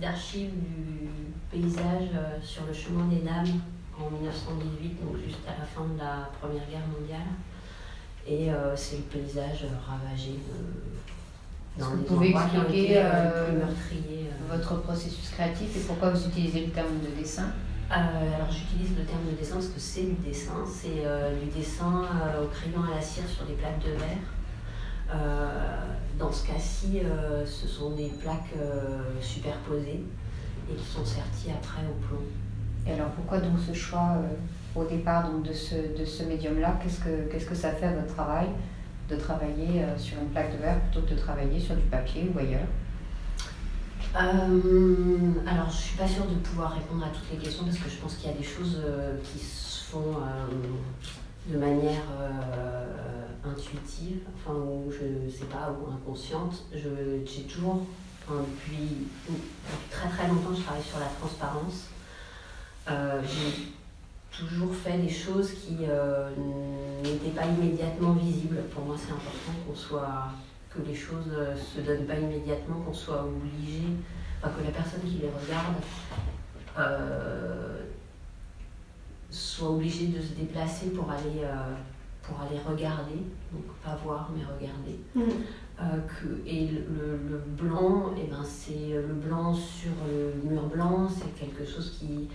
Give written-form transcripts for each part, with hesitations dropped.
d'archives du paysage sur le chemin des Dames en 1918, donc juste à la fin de la Première Guerre mondiale. Et c'est le paysage ravagé dans les vous pouvez endroits qui ont expliquer été plus meurtriers. votre processus créatif et pourquoi vous utilisez le terme de dessin? Alors j'utilise le terme de dessin parce que c'est du dessin. C'est du dessin au crayon à la cire sur des plaques de verre. Dans ce cas-ci, ce sont des plaques superposées et qui sont serties après au plomb. Et alors pourquoi donc ce choix au départ donc, de ce médium-là? Qu'est-ce que ça fait à votre travail de travailler sur une plaque de verre plutôt que de travailler sur du papier ou ailleurs? Alors je suis pas sûre de pouvoir répondre à toutes les questions parce que je pense qu'il y a des choses qui se font de manière intuitive, enfin ou je sais pas, ou inconsciente. J'ai toujours, depuis très très longtemps, je travaille sur la transparence. J'ai toujours fait des choses qui n'étaient pas immédiatement visibles. Pour moi, c'est important que les choses se donnent pas immédiatement, qu'on soit obligé, enfin que la personne qui les regarde soit obligée de se déplacer pour aller regarder, donc pas voir mais regarder. Et le blanc, c'est le blanc sur le mur blanc, c'est quelque chose qui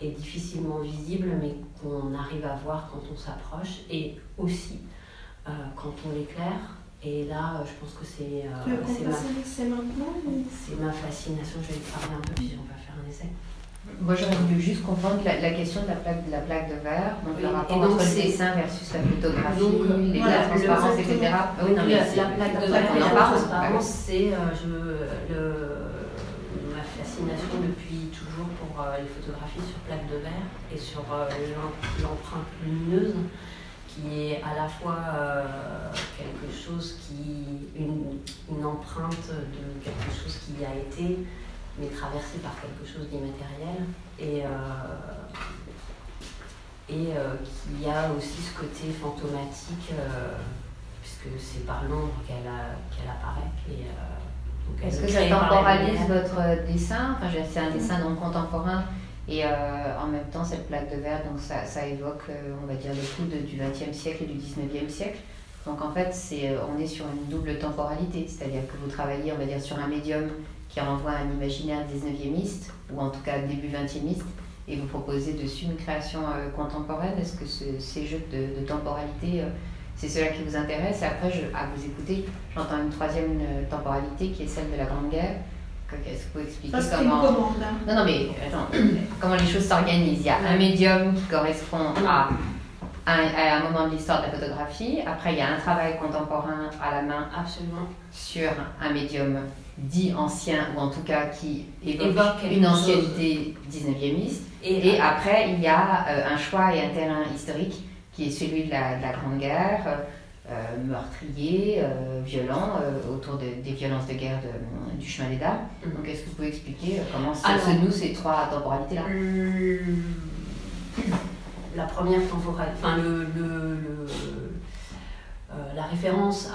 est difficilement visible mais qu'on arrive à voir quand on s'approche et aussi quand on l'éclaire. Et là, je pense que c'est ma fascination. Je vais te parler un peu puis on va faire un essai. Moi, j'aurais voulu juste comprendre la question de la plaque de verre, donc le rapport entre le dessin versus la photographie, la transparence, etc. Oui, non, mais la plaque de verre et la transparence, c'est ma fascination depuis toujours pour les photographies sur plaque de verre et sur l'empreinte lumineuse, qui est à la fois quelque chose une empreinte de quelque chose qui a été, mais traversé par quelque chose d'immatériel, et qui a aussi ce côté fantomatique, puisque c'est par l'ombre qu'elle apparaît. Est-ce que ça temporalise votre dessin? Enfin, c'est un dessin donc contemporain. Et en même temps, cette plaque de verre, donc ça évoque, on va dire, les coups du XXe siècle et du XIXe siècle. Donc en fait, on est sur une double temporalité, c'est-à-dire que vous travaillez, on va dire, sur un médium qui renvoie à un imaginaire 19e, ou en tout cas début 20e, et vous proposez dessus une création contemporaine. Est-ce que ces jeux de temporalité, c'est cela qui vous intéresse? Et après, à vous écouter, j'entends une troisième temporalité qui est celle de la Grande Guerre. Est-ce que vous expliquez comment... Non, mais attends, comment les choses s'organisent? Il y a un médium qui correspond à un moment de l'histoire de la photographie. Après, il y a un travail contemporain à la main, absolument, sur un médium dit ancien, ou en tout cas qui évoque une ancienneté 19e. Et après, il y a un choix et un terrain historique qui est celui de la Grande Guerre, meurtrier, violent, autour des violences de guerre du chemin des Dames. Donc, est-ce que vous pouvez expliquer comment se nouent ces trois temporalités-là? La première temporalité, enfin la référence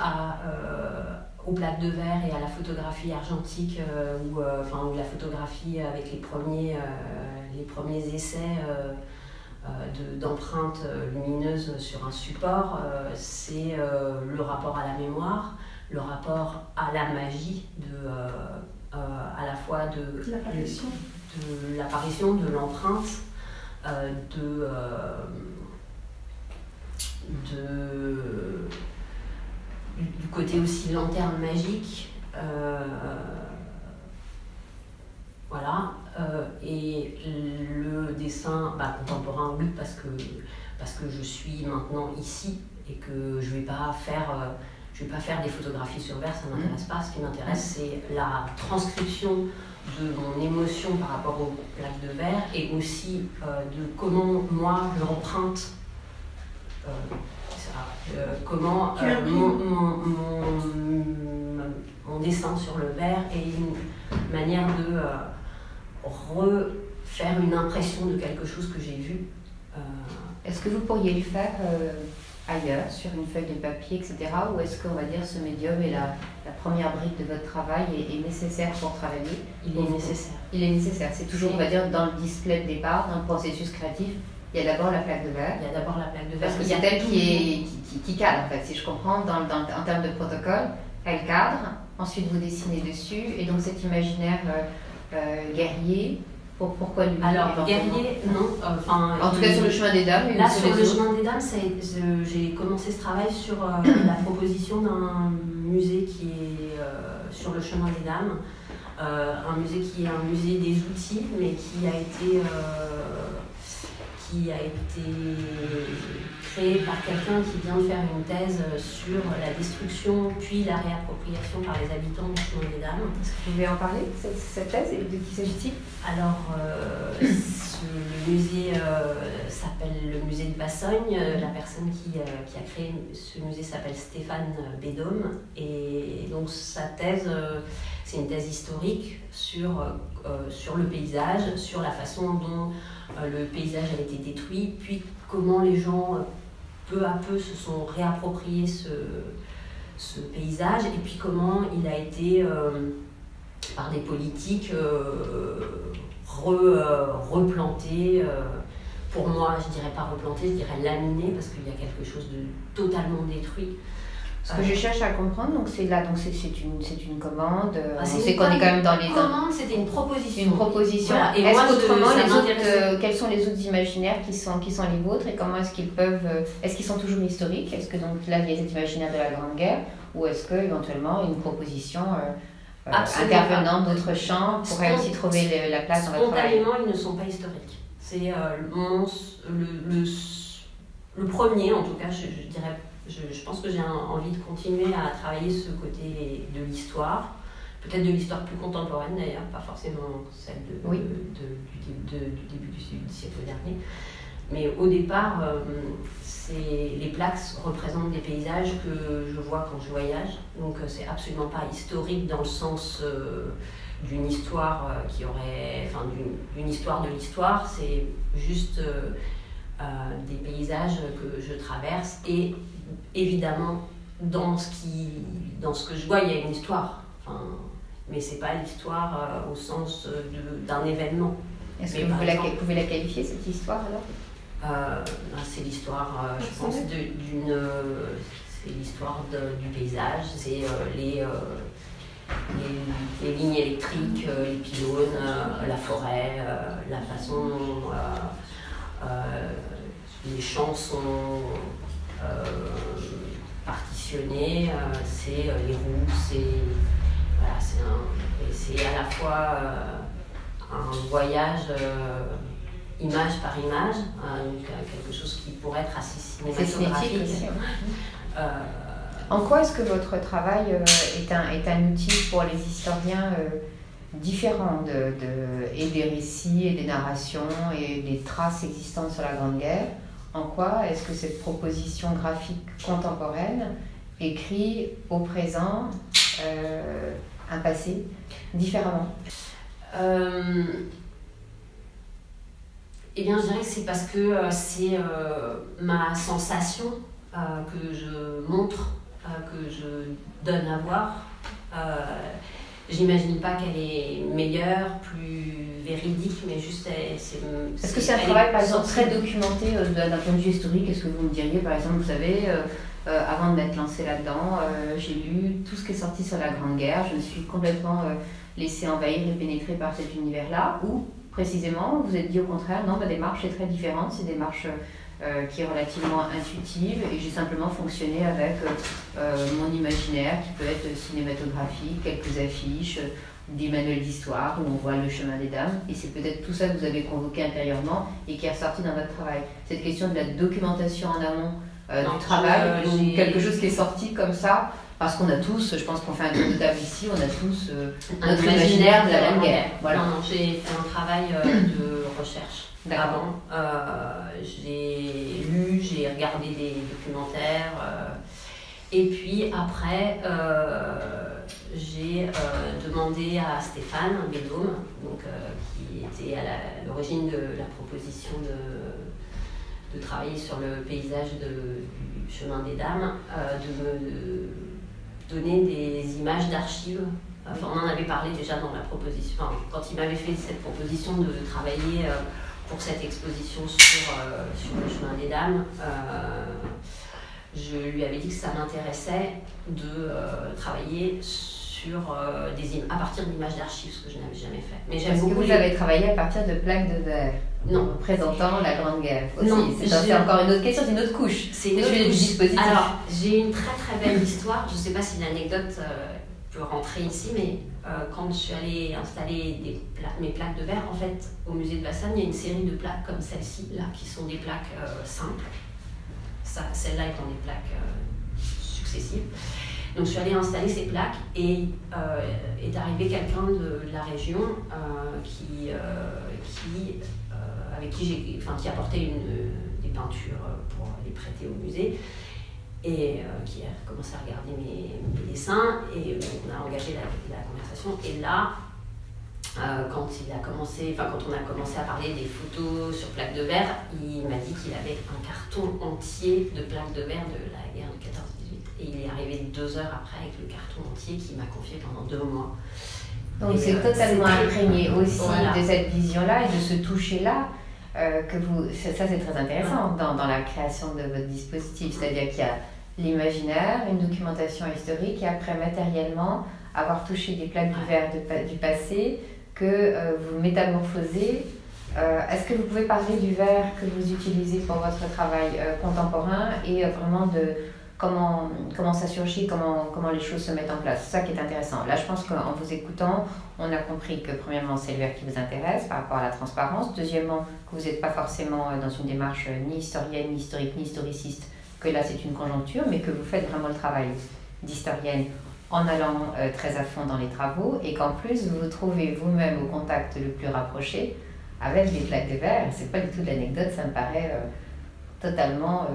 aux plaques de verre et à la photographie argentique, ou la photographie avec les premiers essais d'empreintes lumineuses sur un support, c'est le rapport à la mémoire, le rapport à la magie, à la fois de l'apparition, de l'empreinte, du côté aussi lanterne magique, voilà, et le dessin contemporain, oui, parce que je suis maintenant ici et que je vais pas faire des photographies sur verre, ça m'intéresse pas. Ce qui m'intéresse, c'est la transcription de mon émotion par rapport aux plaques de verre, et aussi de comment moi j'emprunte comment mon dessin sur le verre est une manière de refaire une impression de quelque chose que j'ai vu. Est-ce que vous pourriez le faire ailleurs, sur une feuille de papier, etc. Ou est-ce qu'on va dire ce médium est la première brique de votre travail et est nécessaire pour travailler? Il est nécessaire. Il est nécessaire. C'est toujours, on va dire, dans le display de départ, dans le processus créatif, il y a d'abord la plaque de verre. Il y a d'abord la plaque de verre. Parce que c'est elle qui cadre, en fait, si je comprends, en termes de protocole. Elle cadre, ensuite vous dessinez dessus, et donc cet imaginaire guerrier, pourquoi lui? Alors, guerrier, non. En tout cas, sur le chemin des dames. Là, sur le chemin des dames, j'ai commencé ce travail sur la proposition d'un musée qui est sur le chemin des dames. Un musée qui est un musée des outils, mais qui a été créé par quelqu'un qui vient de faire une thèse sur la destruction puis la réappropriation par les habitants du chemin des dames. Est-ce que vous pouvez en parler, cette thèse, et de qui s'agit-il? Alors, le musée s'appelle le musée de Bassogne. La personne qui a créé ce musée s'appelle Stéphane Bédôme. Et donc, sa thèse, c'est une thèse historique sur le paysage, sur la façon dont le paysage a été détruit, puis comment les gens, peu à peu, se sont réappropriés ce paysage, et puis comment il a été, par des politiques, replanté. Pour moi, je dirais pas replanté, je dirais laminé, parce qu'il y a quelque chose de totalement détruit. Ce que je cherche à comprendre, donc c'est une commande. On sait qu'on est quand même dans les commande, c'était une proposition. Une proposition. Voilà. Et est-ce qu'autrement, quels sont les autres imaginaires qui sont les vôtres, et comment est-ce qu'ils peuvent, est-ce qu'ils sont toujours historiques? Est-ce que donc là il y a cet imaginaire de la Grande Guerre, ou est-ce que éventuellement une proposition intervenant d'autres champs pourrait aussi trouver la place dans votre travail? Spontanément, ils ne sont pas historiques. C'est le premier, en tout cas, je dirais. Je pense que j'ai envie de continuer à travailler ce côté de l'histoire, peut-être de l'histoire plus contemporaine d'ailleurs, pas forcément celle du début du siècle dernier. Mais au départ, les plaques représentent des paysages que je vois quand je voyage, donc c'est absolument pas historique dans le sens d'une histoire d'une histoire de l'histoire, c'est juste des paysages que je traverse, et évidemment dans ce que je vois il y a une histoire, mais c'est pas l'histoire au sens d'un événement. Est-ce que vous pouvez la qualifier, cette histoire, alors? C'est l'histoire, je pense, c'est l'histoire du paysage, c'est les lignes électriques, les pylônes, la forêt, la façon dont les champs sont partitionnés, c'est les roues, c'est à la fois un voyage image par image, donc quelque chose qui pourrait être assez cinématographique. Aussi. En quoi est-ce que votre travail est un outil pour les historiens différent et des récits et des narrations et des traces existantes sur la Grande Guerre? En quoi est-ce que cette proposition graphique contemporaine écrit au présent un passé différemment? Eh bien, je dirais que c'est parce que c'est ma sensation que je montre, que je donne à voir. J'imagine pas qu'elle est meilleure, plus véridique, mais juste Est-ce que c'est un travail, par exemple, très documenté d'un point de vue historique? Est-ce que vous me diriez, par exemple, vous savez, avant de m'être lancée là-dedans, j'ai lu tout ce qui est sorti sur la Grande Guerre, je me suis complètement laissée envahir et pénétrer par cet univers-là, ou précisément, vous êtes dit au contraire, non, ma démarche est très différente, c'est une démarche qui est relativement intuitive, et j'ai simplement fonctionné avec mon imaginaire qui peut être cinématographique, quelques affiches, des manuels d'histoire où on voit le chemin des dames, et c'est peut-être tout ça que vous avez convoqué intérieurement et qui est ressorti dans votre travail. Cette question de la documentation en amont du travail, ou quelque chose qui est sorti comme ça, parce qu'on a tous, je pense qu'on fait un tour de table ici, on a tous notre imaginaire de la Grande Guerre. Voilà. Non, j'ai fait un travail de recherche. Avant, j'ai lu, j'ai regardé des documentaires, et puis après, j'ai demandé à Stéphane Bédôme, donc, qui était à l'origine de la proposition de travailler sur le paysage du chemin des Dames, de me donner des images d'archives. Enfin, on en avait parlé déjà dans la proposition, enfin, quand il m'avait fait cette proposition de travailler pour cette exposition sur le chemin des Dames. Je lui avais dit que ça m'intéressait de travailler sur à partir d'images d'archives, ce que je n'avais jamais fait. Mais Est-ce que vous avez travaillé à partir de plaques de verre? Non. Représentant la Grande Guerre aussi. Non, c'est encore une autre question, c'est une autre couche. C'est une autre couche. Dispositif. Alors, j'ai une très très belle histoire. Je ne sais pas si l'anecdote peut rentrer ici, mais quand je suis allée installer mes plaques de verre, en fait, au musée de Bassane, il y a une série de plaques comme celle-ci, là, qui sont des plaques simples. Celles-là étant des plaques successives. Donc je suis allée installer ces plaques et est arrivé quelqu'un de la région qui apportait des peintures pour les prêter au musée et qui a commencé à regarder mes dessins et on a engagé la conversation. Et là, quand on a commencé à parler des photos sur plaques de verre, il m'a dit qu'il avait un carton entier de plaques de verre de la guerre de 14-18. Et il est arrivé 2 heures après avec le carton entier qu'il m'a confié pendant 2 mois. Donc c'est totalement imprégné aussi de cette vision-là et de ce toucher-là. Ça c'est très intéressant dans la création de votre dispositif. C'est-à-dire qu'il y a l'imaginaire, une documentation historique et après matériellement avoir touché des plaques du verre du passé que vous métamorphosez. Est-ce que vous pouvez parler du verre que vous utilisez pour votre travail contemporain et vraiment de comment ça surgit, comment les choses se mettent en place? C'est ça qui est intéressant. Là, je pense qu'en vous écoutant, on a compris que premièrement, c'est le verre qui vous intéresse par rapport à la transparence. Deuxièmement, que vous n'êtes pas forcément dans une démarche ni historienne, ni historique, ni historiciste, que là, c'est une conjoncture, mais que vous faites vraiment le travail d'historienne en allant très à fond dans les travaux et qu'en plus, vous vous trouvez vous-même au contact le plus rapproché avec des plaques de verre. C'est pas du tout de l'anecdote, ça me paraît totalement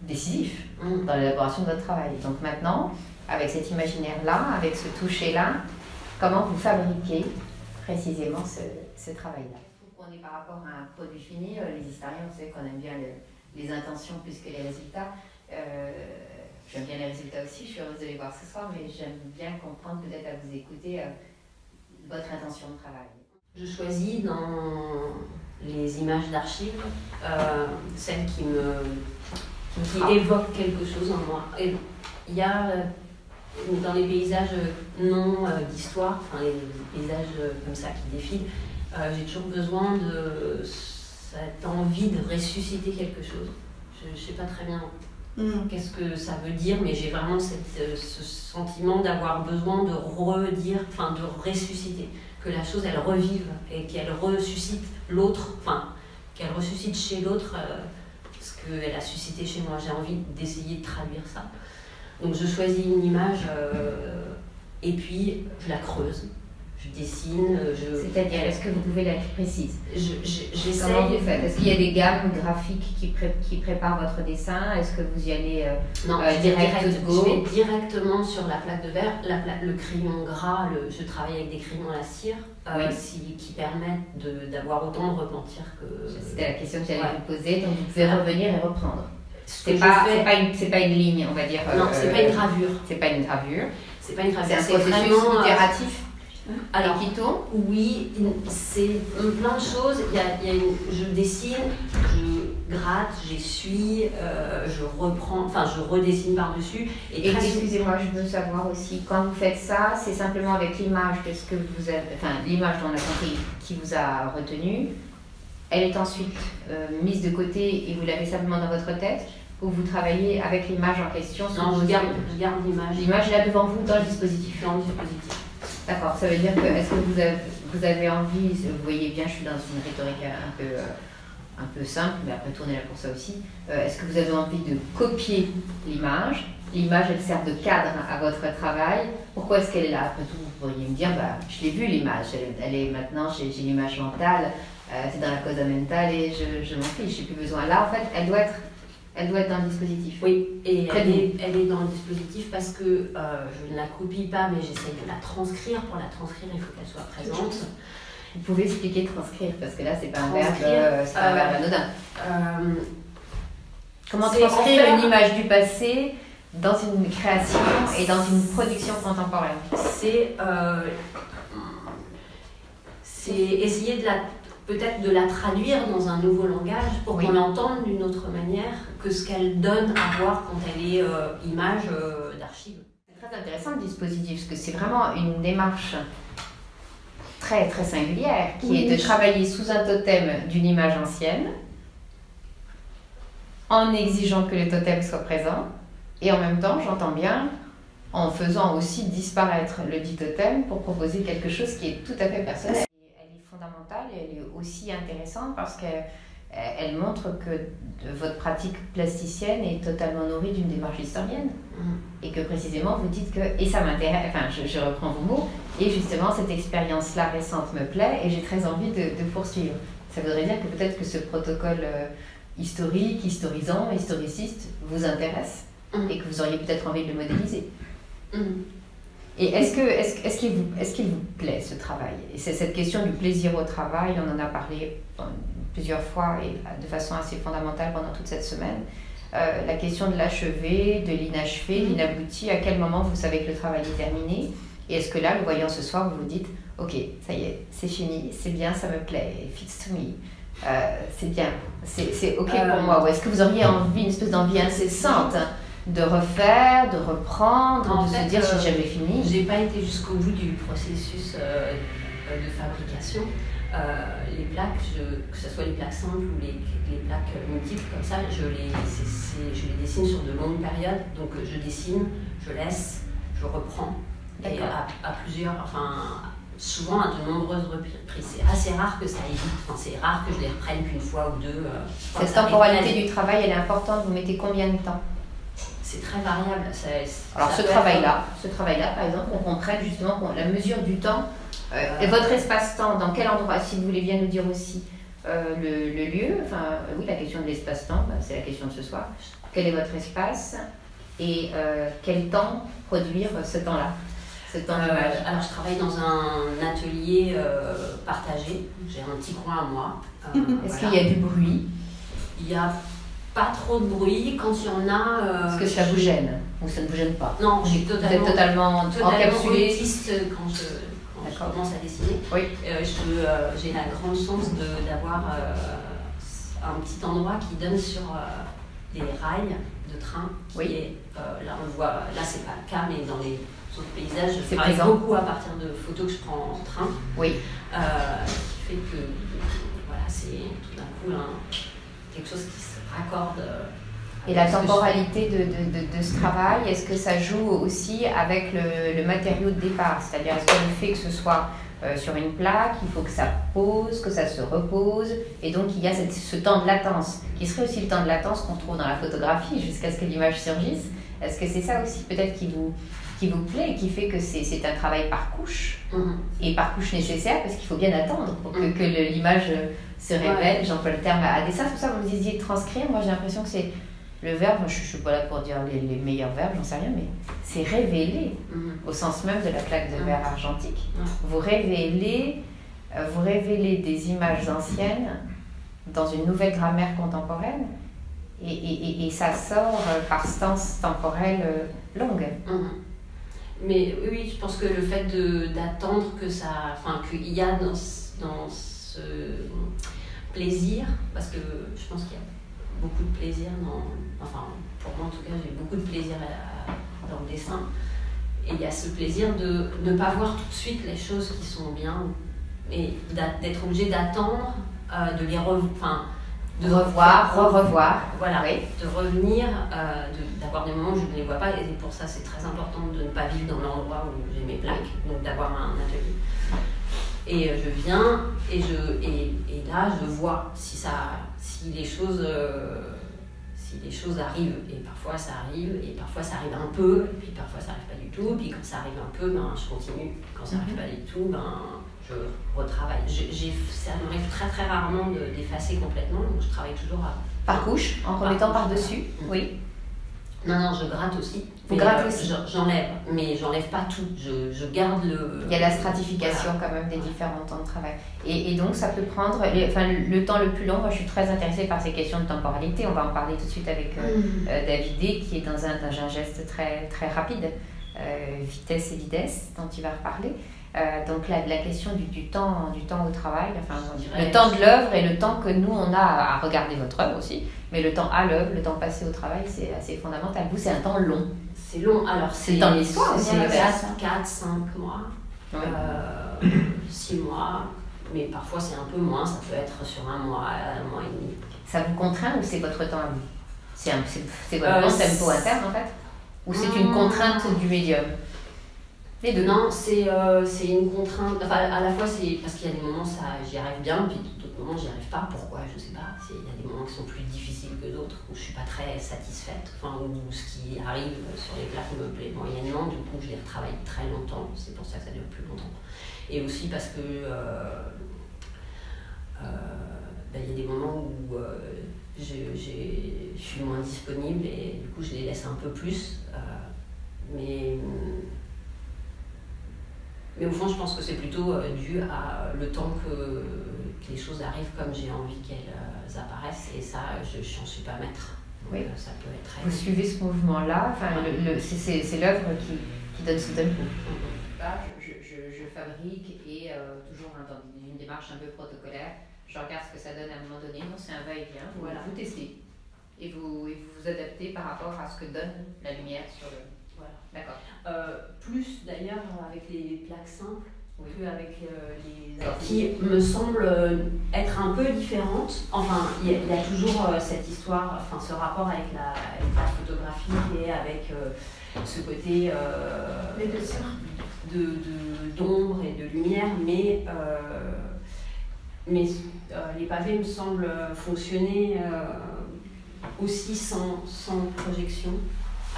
décisif dans l'élaboration de votre travail. Donc maintenant, avec cet imaginaire-là, avec ce toucher-là, comment vous fabriquez précisément ce travail-là? On est par rapport à un produit fini, les historiens, vous savez qu'on aime bien les intentions plus que les résultats. J'aime bien les résultats aussi, je suis heureuse de les voir ce soir, mais j'aime bien comprendre peut-être à vous écouter votre intention de travail. Je choisis dans les images d'archives celles qui évoquent quelque chose en moi. Et il y a dans les paysages non d'histoire, enfin les paysages comme ça qui défilent, j'ai toujours besoin de cette envie de ressusciter quelque chose. Je ne sais pas très bien qu'est-ce que ça veut dire, mais j'ai vraiment ce sentiment d'avoir besoin de redire, enfin de ressusciter, que la chose elle revive et qu'elle ressuscite l'autre, enfin qu'elle ressuscite chez l'autre ce qu'elle a suscité chez moi. J'ai envie d'essayer de traduire ça. Donc je choisis une image et puis je la creuse. Je dessine, C'est-à-dire, est-ce que vous pouvez l'être précise? J'essaie. Comment vous faites? Est-ce qu'il y a des gammes graphiques qui préparent votre dessin? Est-ce que vous y allez non, je vais directement sur la plaque de verre, le crayon gras, je travaille avec des crayons à la cire qui permettent d'avoir autant de repentir que... C'était la question que j'allais vous poser, donc vous pouvez revenir et reprendre. C'est pas une ligne, on va dire. Non, c'est pas une gravure. C'est pas une gravure. C'est pas une gravure. C'est un processus itératif. Alors, oui, c'est plein de choses. Je dessine, je gratte, j'essuie, je reprends, enfin je redessine par-dessus. Et excusez-moi, je veux savoir aussi, quand vous faites ça, c'est simplement avec l'image de ce que vous avez, enfin l'image dont on a compris qui vous a retenu. Elle est ensuite mise de côté et vous l'avez simplement dans votre tête, ou vous travaillez avec l'image en question? Non, je garde l'image. L'image est là devant vous dans le dispositif. Dans le dispositif. D'accord, ça veut dire que, est-ce que vous avez envie, vous voyez bien, je suis dans une rhétorique un peu simple, mais après tout on est là pour ça aussi, est-ce que vous avez envie de copier l'image? L'image, elle sert de cadre à votre travail. Pourquoi est-ce qu'elle est là? Après tout, vous pourriez me dire, je l'ai vue l'image, elle est maintenant, j'ai l'image mentale, c'est dans la causa mentale et je m'en fiche, j'ai plus besoin. Là, en fait, elle doit être dans le dispositif. Oui, et elle est dans le dispositif parce que je ne la copie pas, mais j'essaie de la transcrire. Pour la transcrire, il faut qu'elle soit présente. Vous pouvez expliquer transcrire, parce que là, c'est pas un verbe anodin. Comment transcrire une image du passé dans une création et dans une production contemporaine? C'est essayer peut-être de la traduire dans un nouveau langage pour qu'on l'entende d'une autre manière que ce qu'elle donne à voir quand elle est image d'archive. C'est très intéressant le dispositif, parce que c'est vraiment une démarche très très singulière qui est de travailler sous un totem d'une image ancienne en exigeant que le totem soit présent et en même temps, j'entends bien, en faisant aussi disparaître le dit totem pour proposer quelque chose qui est tout à fait personnel. Elle est fondamentale et elle est aussi intéressante parce qu'elle montre que votre pratique plasticienne est totalement nourrie d'une démarche historienne et que précisément vous dites que, et ça m'intéresse, enfin je reprends vos mots, et justement cette expérience-là récente me plaît et j'ai très envie de poursuivre. Ça voudrait dire que peut-être que ce protocole historique, historisant, historiciste vous intéresse et que vous auriez peut-être envie de le modéliser. Et est-ce qu'il vous plaît ce travail? Et c'est cette question du plaisir au travail, on en a parlé plusieurs fois et de façon assez fondamentale pendant toute cette semaine. La question de l'achevé, de l'inachevé, de l'inabouti, à quel moment vous savez que le travail est terminé? Et est-ce que là, le voyant ce soir, vous vous dites « Ok, ça y est, c'est fini, c'est bien, ça me plaît, it fits to me, c'est bien, c'est ok pour moi » ou est-ce que vous auriez envie, une espèce d'envie incessante de refaire, de reprendre, de se dire « J'ai jamais fini » J'ai pas été jusqu'au bout du processus de fabrication. Les plaques, que ce soit les plaques simples ou les plaques multiples comme ça, je les dessine sur de longues périodes. Donc je dessine, je laisse, je reprends. Et à plusieurs, enfin souvent à de nombreuses reprises. C'est assez rare que ça aille vite. Enfin, c'est rare que je les reprenne qu'une fois ou deux. Cette temporalité du travail, elle est importante. Vous mettez combien de temps? C'est très variable. Alors ce travail-là, par exemple, on comprenne justement la mesure du temps. Et votre espace-temps, dans quel endroit, si vous voulez bien nous dire aussi le lieu, enfin oui, la question de l'espace-temps, c'est la question de ce soir. Quel est votre espace et quel temps produire ce temps-là, ce temps d'image? Alors je travaille dans un atelier partagé, j'ai un petit coin à moi. Est-ce qu'il y a du bruit? Il n'y a pas trop de bruit, quand il y en a... Est-ce que ça vous gêne ou ça ne vous gêne pas? Non, je suis totalement encapsulée autiste quand je commence à dessiner. Oui. J'ai la grande chance d'avoir un petit endroit qui donne sur des rails de train. Là, on voit, là c'est pas le cas, mais dans les autres paysages, je travaille beaucoup à partir de photos que je prends en train. Oui. Qui fait que voilà, c'est tout d'un coup quelque chose qui se raccorde. Et la temporalité de ce travail, est-ce que ça joue aussi avec le matériau de départ? C'est-à-dire, est-ce que le fait que ce soit sur une plaque, il faut que ça pose, que ça se repose, et donc il y a ce temps de latence, qui serait aussi le temps de latence qu'on trouve dans la photographie, jusqu'à ce que l'image surgisse. Est-ce que c'est ça aussi peut-être qui vous plaît, et qui fait que c'est un travail par couche, et par couche nécessaire, parce qu'il faut bien attendre pour que l'image se révèle, j'emploie le terme à dessin. C'est pour ça que vous disiez transcrire, moi j'ai l'impression que c'est le verbe, je ne suis pas là pour dire les meilleurs verbes, j'en sais rien, mais c'est révéler, au sens même de la plaque de verre argentique. Vous révélez des images anciennes dans une nouvelle grammaire contemporaine, et ça sort par stance temporelle longue. Mais oui, je pense que le fait d'attendre qu'il y a dans ce plaisir, parce que je pense qu'il y a beaucoup de plaisir pour moi en tout cas, j'ai beaucoup de plaisir dans le dessin, et il y a ce plaisir de ne pas voir tout de suite les choses qui sont bien, et d'être obligé d'attendre, de les revoir, voilà, de revenir, d'avoir des moments où je ne les vois pas, et pour ça c'est très important de ne pas vivre dans l'endroit où j'ai mes plaques, donc d'avoir un atelier. Et je viens et là je vois si les choses arrivent, et parfois ça arrive, et parfois ça arrive un peu, et puis parfois ça arrive pas du tout, puis quand ça arrive un peu, je continue, quand ça arrive pas du tout, je retravaille. Ça m'arrive très très rarement d'effacer complètement, donc je travaille toujours par couche, en remettant par-dessus. Oui. Non, je gratte aussi. Vous grattez aussi? J'enlève, mais j'enlève pas tout. Je garde le... Il y a la stratification quand même des différents temps de travail. Et donc ça peut prendre... le temps le plus long, moi je suis très intéressée par ces questions de temporalité. On va en parler tout de suite avec David, qui est dans un geste très, très rapide. Vitesse et vitesse, dont il va reparler. Donc la question du temps au travail, le temps de l'œuvre et le temps que nous on a à regarder votre œuvre aussi, mais le temps à l'œuvre, le temps passé au travail, c'est assez fondamental. Vous, c'est un temps long. C'est long, alors c'est dans l'histoire aussi. C'est 4, 5 mois, oui. 6 mois, mais parfois c'est un peu moins, ça peut être sur un mois et demi. Ça vous contraint ou c'est votre temps à vous? C'est votre tempo interne en fait? Ou c'est une contrainte du médium? Les deux. Non, c'est une contrainte. Enfin, à la fois, c'est parce qu'il y a des moments, j'y arrive bien, puis d'autres moments, j'y arrive pas. Pourquoi? Je sais pas. Il y a des moments qui sont plus difficiles que d'autres, où je suis pas très satisfaite. Enfin, où ce qui arrive sur les plaques me plaît moyennement. Du coup, je les retravaille très longtemps. C'est pour ça que ça dure plus longtemps. Et aussi parce que il y a des moments où je suis moins disponible et du coup, je les laisse un peu plus. Mais au fond, je pense que c'est plutôt dû à le temps que les choses arrivent comme j'ai envie qu'elles apparaissent. Et ça, je n'en suis pas maître. Donc, oui. Ça peut être très... Vous suivez ce mouvement-là, c'est l'œuvre qui donne ce tempo. Là, je fabrique et toujours dans une démarche un peu protocolaire, je regarde ce que ça donne à un moment donné. Non, c'est un va-et-vient. Voilà. Vous testez et vous adaptez par rapport à ce que donne la lumière sur le... Voilà. D'accord. Plus d'ailleurs avec les plaques simples qu'avec les qui me semblent être un peu différentes. Enfin, il y a toujours cette histoire, enfin ce rapport avec la photographie et avec ce côté d'ombre et de lumière, mais les pavés me semblent fonctionner aussi sans projection,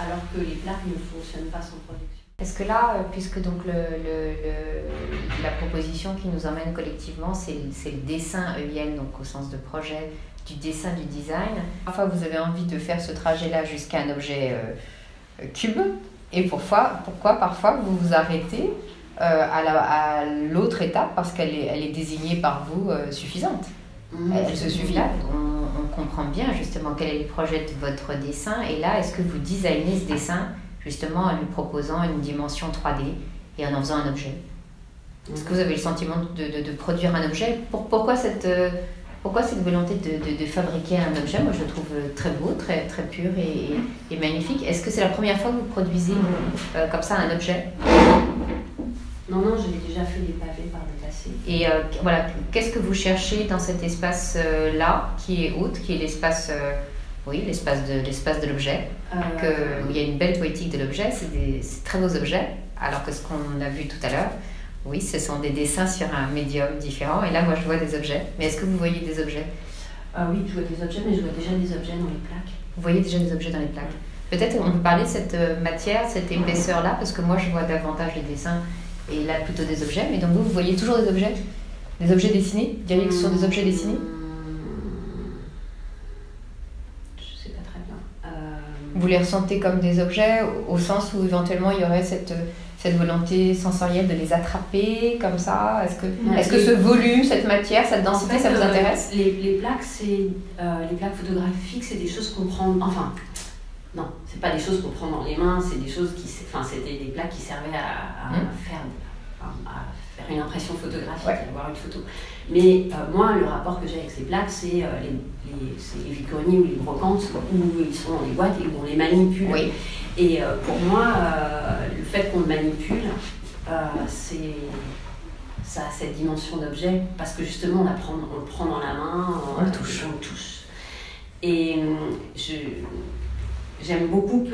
alors que les plaques ne fonctionnent pas sans projection. Est-ce que là, puisque donc la proposition qui nous emmène collectivement, c'est le dessin EIN, donc au sens de projet, du dessin, du design. Parfois, vous avez envie de faire ce trajet-là jusqu'à un objet cube, et pourquoi parfois vous vous arrêtez à l'autre étape parce qu'elle est désignée par vous suffisante. Elle se suffit là. On comprend bien justement quel est le projet de votre dessin, et là, est-ce que vous designez ce dessin justement en lui proposant une dimension 3D et en faisant un objet? Est-ce que vous avez le sentiment de produire un objet? Pourquoi cette volonté de fabriquer un objet? Moi, je le trouve très beau, très, très pur et magnifique. Est-ce que c'est la première fois que vous produisez comme ça un objet? Non, je l'ai déjà fait des pavés par le passé. Et voilà, qu'est-ce que vous cherchez dans cet espace-là, qui est haute, qui est l'espace... l'espace de l'objet, où il y a une belle poétique de l'objet, c'est très beaux objets, alors que ce qu'on a vu tout à l'heure, oui, ce sont des dessins sur un médium différent, et là, moi, je vois des objets. Mais est-ce que vous voyez des objets? Oui, je vois des objets, mais je vois déjà des objets dans les plaques. Vous voyez déjà des objets dans les plaques. Peut-être on peut parler de cette matière, cette épaisseur-là, parce que moi, je vois davantage les dessins, et là, plutôt des objets, mais donc vous voyez toujours des objets? Des objets dessinés? Vous diriez que ce sont des objets dessinés? Vous les ressentez comme des objets au sens où éventuellement il y aurait cette volonté sensorielle de les attraper comme ça? Est-ce que ce volume, cette matière, cette densité, ça vous intéresse? Les plaques, les plaques photographiques, c'est des choses qu'on prend... Enfin, non, c'est pas des choses qu'on prend dans les mains, c'est des choses c'était des plaques qui servaient à faire une impression photographique, à avoir une photo. Mais moi, le rapport que j'ai avec ces plaques, c'est les vide-greniers ou les brocantes où ils sont dans les boîtes et où on les manipule. Oui. Et pour moi, le fait qu'on le manipule, ça a cette dimension d'objet, parce que justement, on le prend dans la main, on le touche. Et j'aime beaucoup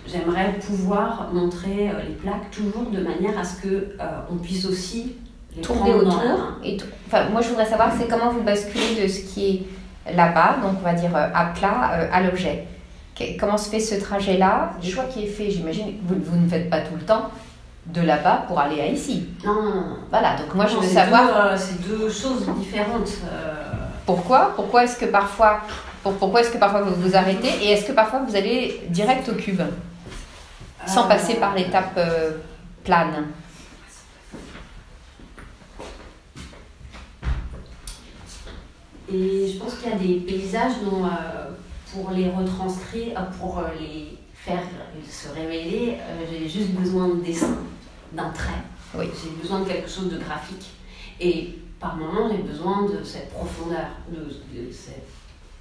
j'aimerais pouvoir montrer les plaques toujours de manière à ce qu'on puisse aussi les tourner autour. Moi, je voudrais savoir, c'est comment vous basculez de ce qui est là-bas, donc on va dire à plat, à l'objet. Comment se fait ce trajet-là? Le choix qui est fait, j'imagine, vous ne faites pas tout le temps de là-bas pour aller à ici. Non. Voilà, donc moi je veux savoir... C'est deux choses différentes. Pourquoi est-ce que parfois Pourquoi est-ce que parfois vous vous arrêtez et est-ce que parfois vous allez direct au cube sans passer par l'étape plane? Et je pense qu'il y a des paysages dont, pour les retranscrire, pour les faire se révéler, j'ai juste besoin de dessin, d'un trait. Oui. J'ai besoin de quelque chose de graphique. Et par moments, j'ai besoin de cette profondeur,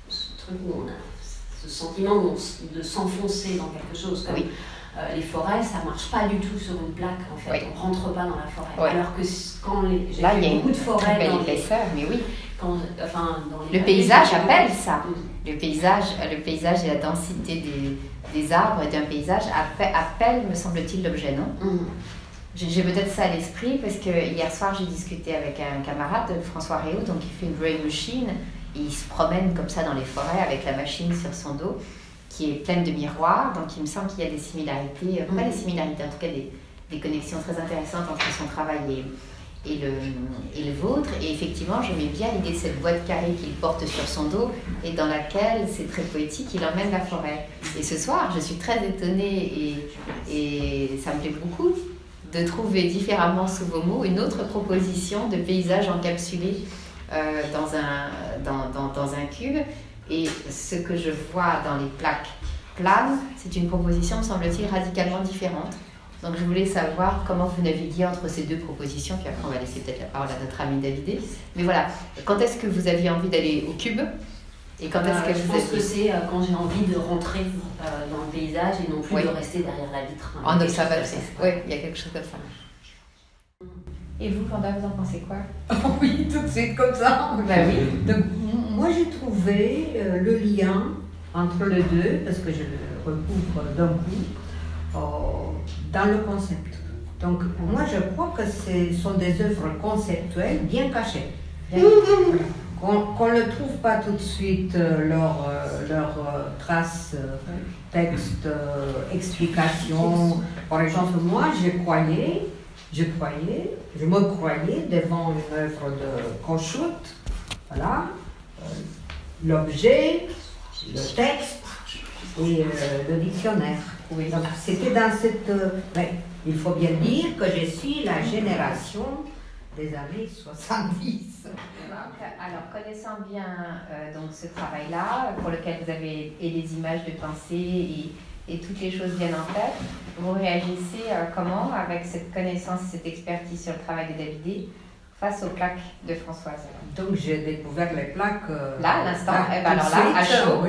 ce truc où on a ce sentiment de s'enfoncer dans quelque chose. Comme, oui. Les forêts, ça ne marche pas du tout sur une plaque, en fait. Oui. On ne rentre pas dans la forêt. Oui. Alors que quand j'ai là, fait beaucoup de forêts... Très belle épaisseur, mais oui. Dans le paysage appelle ça. Le paysage et la densité des arbres et d'un paysage appelle, me semble-t-il, l'objet, non? J'ai peut-être ça à l'esprit parce que hier soir, j'ai discuté avec un camarade, François Réau, donc il fait une drawing machine. Et il se promène comme ça dans les forêts avec la machine sur son dos qui est pleine de miroirs. Donc il me semble qu'il y a des similarités, pas des similarités, en tout cas des connexions très intéressantes entre son travail et le vôtre. Et effectivement, j'aimais bien l'idée de cette boîte carrée qu'il porte sur son dos et dans laquelle, c'est très poétique, il emmène la forêt. Et ce soir, je suis très étonnée et ça me plaît beaucoup de trouver différemment sous vos mots une autre proposition de paysage encapsulé dans un cube. Et ce que je vois dans les plaques planes, c'est une proposition, me semble-t-il, radicalement différente. Donc je voulais savoir comment vous naviguiez entre ces deux propositions, puis après on va laisser peut-être la parole à notre ami David. Mais voilà, quand est-ce que vous aviez envie d'aller au cube? Et quand est-ce que je pense que c'est quand j'ai envie de rentrer dans le paysage et non plus de rester derrière la vitre. En observatrice. Oui, il y a quelque chose comme ça. Et vous, Vanda, vous en pensez quoi? Oui, tout de suite comme ça. Ben oui. Donc, moi, j'ai trouvé le lien entre les deux, parce que je le recouvre d'un coup, dans le concept. Donc, moi, je crois que ce sont des œuvres conceptuelles bien cachées. Qu'on ne trouve pas tout de suite leur trace, texte, explication. Par exemple, moi, je me croyais devant une œuvre de Kossuth, voilà, l'objet, le texte et le dictionnaire. Oui. Donc c'était dans cette... il faut bien dire que je suis la génération des années 70. Alors, connaissant bien donc ce travail-là, pour lequel vous avez et les images de pensée et toutes les choses bien en tête, vous réagissez comment avec cette connaissance, cette expertise sur le travail de David face aux plaques de Françoise? Donc j'ai découvert les plaques... là, à l'instant, alors là, à chaud,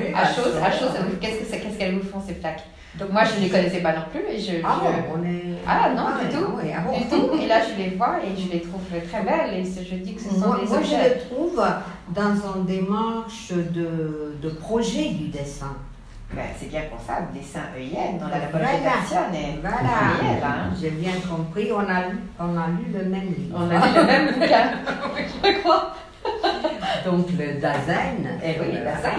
qu'est-ce qu'elles vous font ces plaques? Donc, moi, je ne les connaissais pas non plus. Et non, du tout. Oui, du tout. Et là, je les vois et je les trouve très belles. Et je dis que ce sont des objets. Moi, je les trouve dans une démarche de projet du dessin. Ben, c'est bien pour ça, le dessin œillet dans la projection. Voilà. J'ai bien compris, on a lu le même livre. On a lu le même bouquin, je crois. Donc le Dasein. Oui, le Dasein.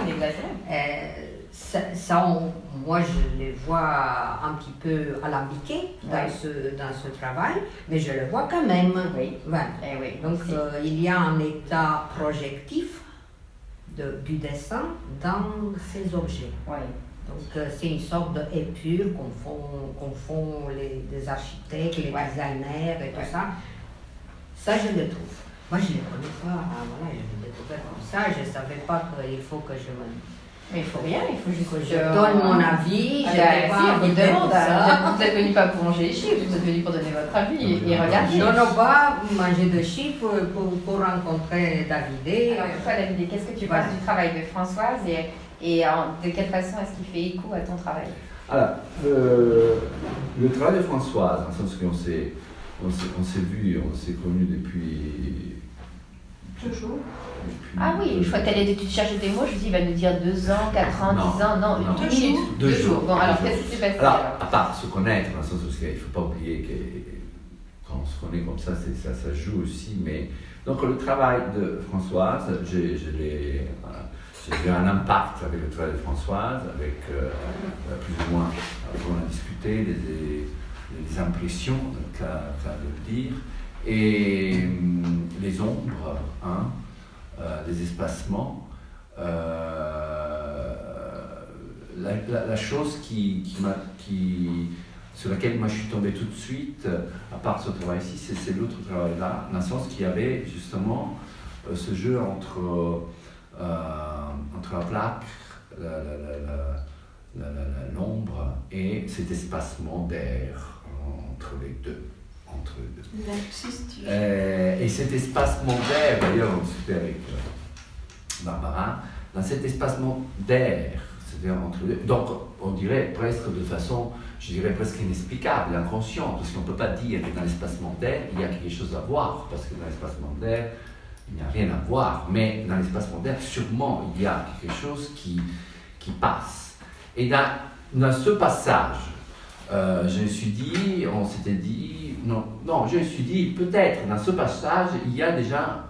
Moi, je les vois un petit peu alambiqués dans ce travail, mais je le vois quand même. Oui. Voilà. Donc, il y a un état projectif du dessin dans ces objets. Oui. Donc, c'est une sorte d'épure qu'on font les architectes, les designers et tout ça. Ça, je le trouve. Moi, je ne les connais pas. Voilà, je l'ai découvert comme ça. Je ne savais pas qu'il faut que je me... Mais il faut rien, il faut juste que je donne mon avis. Vous n'êtes venu pas pour manger les chiffres, vous êtes venu pour donner votre avis et regarder. Non, pas manger de chiffres pour rencontrer David. Alors, toi, David, qu'est-ce que tu penses du travail de Françoise et de quelle façon est-ce qu'il fait écho à ton travail? Alors, le travail de Françoise, dans le sens qu'on s'est vu, on s'est connus depuis... Toujours. Ah oui, je crois qu'elle est tu cherches des mots, je me dis, il va nous dire 2 ans, 4 ans, 10 ans, non, 2 minutes. 2 jours. Bon, alors qu'est-ce qui s'est passé? Alors, à part se connaître, dans le sens où il ne faut pas oublier que quand on se connaît comme ça, ça joue aussi, mais... Donc le travail de Françoise, j'ai eu un impact avec le travail de Françoise, avec plus ou moins, on a discuté, les impressions, cas de le dire, et les ombres, des espacements, la chose sur laquelle moi je suis tombé tout de suite, à part ce travail-ci, c'est l'autre travail-là, dans le sens qu'il y avait justement ce jeu entre la plaque, l'ombre et cet espacement d'air entre les deux. Et cet espacement d'air, d'ailleurs, c'était avec Barbara, dans cet espacement d'air, c'est-à-dire entre les deux, donc on dirait presque de façon, je dirais presque inexplicable, inconsciente, parce qu'on ne peut pas dire que dans l'espacement d'air, il y a quelque chose à voir, parce que dans l'espacement d'air, il n'y a rien à voir, mais dans l'espacement d'air, sûrement, il y a quelque chose qui passe. Et dans ce passage, je me suis dit, on s'était dit, non, je me suis dit, peut-être dans ce passage, il y a déjà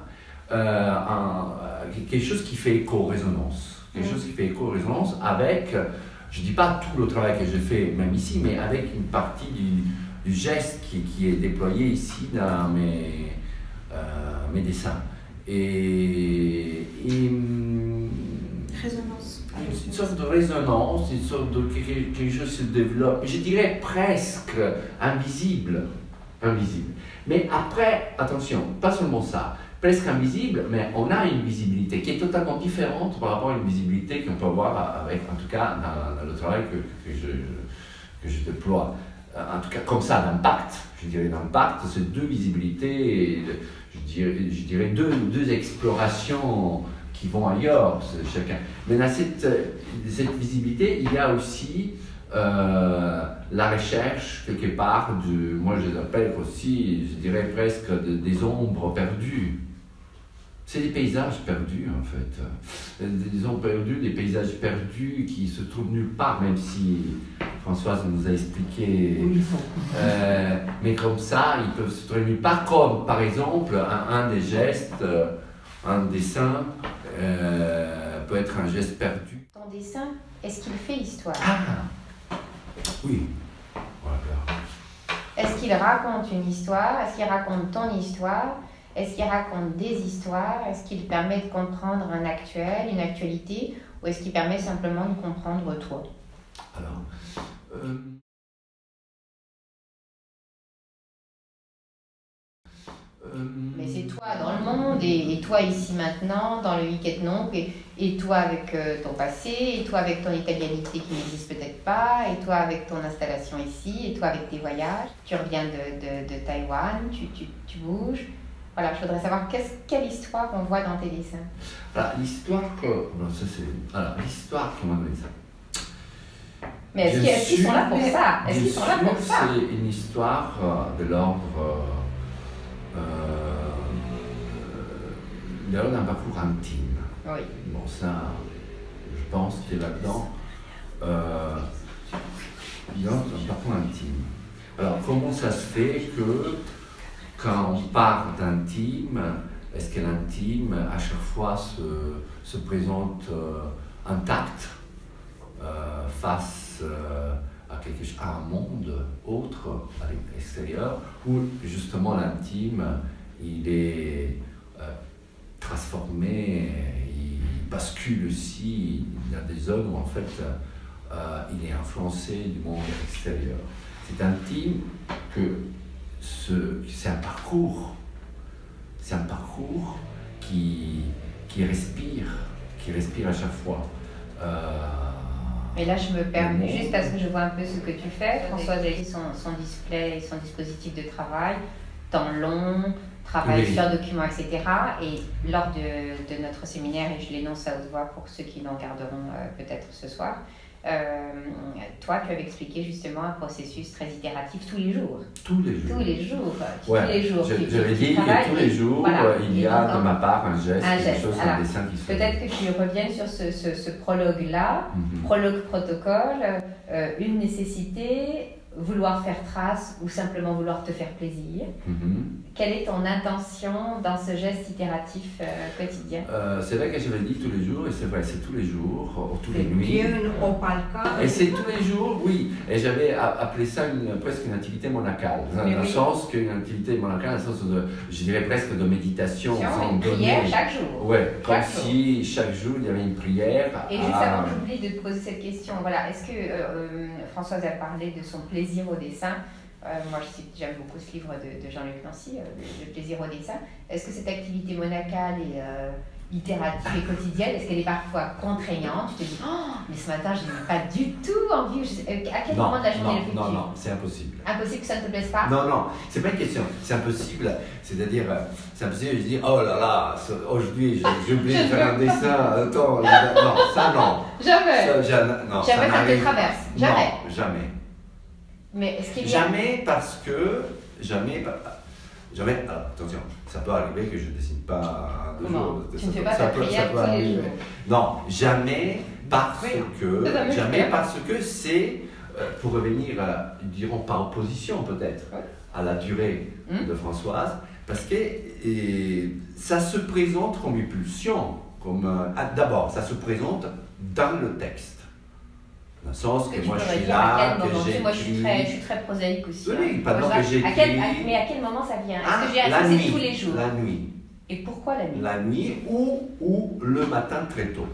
quelque chose qui fait écho-résonance. Quelque chose qui fait écho-résonance avec, je ne dis pas tout le travail que j'ai fait, même ici, mais avec une partie du geste qui est déployé ici dans mes dessins. Résonance. Une sorte de résonance, une sorte de quelque chose se développe, je dirais presque invisible. Mais après, attention, pas seulement ça, presque invisible, mais on a une visibilité qui est totalement différente par rapport à une visibilité qu'on peut avoir avec, en tout cas, dans le travail que je déploie. En tout cas, comme ça, d'impact. Je dirais d'impact, c'est deux visibilités, je dirais deux explorations qui vont ailleurs, chacun. Mais dans cette visibilité, il y a aussi la recherche, quelque part, moi je les appelle aussi, je dirais presque des ombres perdues. C'est des paysages perdus, en fait. Des ombres perdues, des paysages perdus qui se trouvent nulle part, même si Françoise nous a expliqué. Mais comme ça, ils peuvent se trouver nulle part, comme par exemple un des gestes, un dessin peut être un geste perdu. Ton dessin, est-ce qu'il fait histoire? Oui. Voilà. Est-ce qu'il raconte une histoire? Est-ce qu'il raconte ton histoire? Est-ce qu'il raconte des histoires? Est-ce qu'il permet de comprendre un actuel, une actualité? Ou est-ce qu'il permet simplement de comprendre toi? Alors, mais c'est toi dans le monde, et toi ici maintenant, dans le Hic et Nunc, et toi avec ton passé, et toi avec ton italianité qui n'existe peut-être pas, et toi avec ton installation ici, et toi avec tes voyages. Tu reviens de Taïwan, tu bouges. Voilà, je voudrais savoir quelle histoire on voit dans tes dessins. Alors, l'histoire que moi donné ça. Mais est-ce qu'ils sont là pour ça? Est-ce qu'ils sont là pour ça? C'est une histoire de l'ordre d'un parcours intime. Oui. Bon, ça, je pense que là-dedans, dans un parcours intime. Alors, comment ça se fait que quand on parle d'intime, est-ce que l'intime, à chaque fois, se présente intact face à un monde autre, à l'extérieur, où justement l'intime, il est transformé, il bascule aussi dans des zones où en fait il est influencé du monde extérieur. C'est intime que c'est un parcours qui respire à chaque fois. Mais là, je me permets, juste parce que je vois un peu ce que tu fais. Françoise a dit son display, son dispositif de travail, temps long, travail sur documents, etc. Et lors de notre séminaire, et je l'énonce à haute voix pour ceux qui l'en garderont peut-être ce soir, toi, tu avais expliqué justement un processus très itératif tous les jours. Tous les jours. Tous les jours. Ouais. Tous les jours. Je l'ai dit, tous les jours, voilà. Il y a de ma part un geste, quelque chose, alors, un dessin qui se fait. Peut-être que tu reviennes sur ce prologue-là, prologue protocole, une nécessité, vouloir faire trace ou simplement vouloir te faire plaisir. Quelle est ton intention dans ce geste itératif quotidien? C'est vrai que je le dis tous les jours, et c'est vrai, c'est tous les jours, tous les nuits. Et c'est tous les jours, oui. Et j'avais appelé ça presque une activité monacale. Dans le sens qu'une activité monacale, dans le sens de, je dirais presque de méditation. Une prière chaque jour. Oui, comme si chaque jour il y avait une prière. Et juste avant que j'oublie de te poser cette question, voilà, est-ce que Françoise a parlé de son plaisir au dessin? Moi, j'aime beaucoup ce livre de Jean-Luc Nancy, Le plaisir au dessin. Est-ce que cette activité monacale et itérative et quotidienne, est-ce qu'elle est parfois contraignante? Tu te dis, oh, mais ce matin, je n'ai pas du tout envie. À quel moment de la journée le fais-tu? Non, c'est impossible. Impossible que ça ne te plaise pas? Non, c'est pas une question. C'est impossible. C'est-à-dire, c'est impossible. Je dis, oh là là, aujourd'hui, j'ai oublié de faire un dessin. Attends, non, ça non. Jamais. Non, jamais ça te traverse. Jamais. Non, jamais. Mais est-ce qu'il y a... Jamais parce que. Jamais. Alors, attention, ça peut arriver que je ne dessine pas deux jours. Tu ne fais pas ta prière tous les jours. Non, jamais parce que c'est, pour revenir, dirons par opposition peut-être, à la durée de Françoise, parce que ça se présente comme une pulsion. D'abord, ça se présente dans le texte. Dans le sens que moi je suis là, que j'écris. Moi je suis très prosaïque aussi. Oui, pendant que j'écris. Mais à quel moment ça vient? Est-ce que j'ai c'est tous les jours? La nuit. Et pourquoi la nuit? La nuit ou le matin très tôt.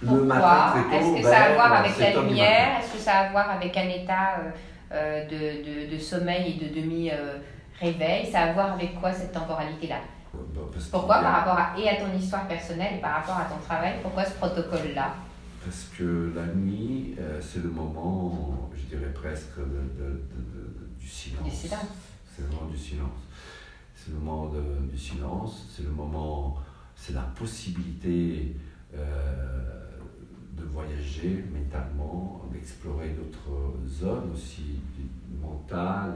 Pourquoi? Le matin très tôt. Est-ce que ça a à voir avec la lumière? Est-ce que ça a à voir avec un état de sommeil et de demi-réveil? Ça a à voir avec quoi cette temporalité-là? Pourquoi par rapport à ton histoire personnelle et par rapport à ton travail? Pourquoi ce protocole-là? Parce que la nuit, c'est le moment, je dirais presque, du silence. Du silence. C'est le moment du silence. C'est le moment du silence, c'est le moment, c'est la possibilité de voyager mentalement, d'explorer d'autres zones aussi mentales.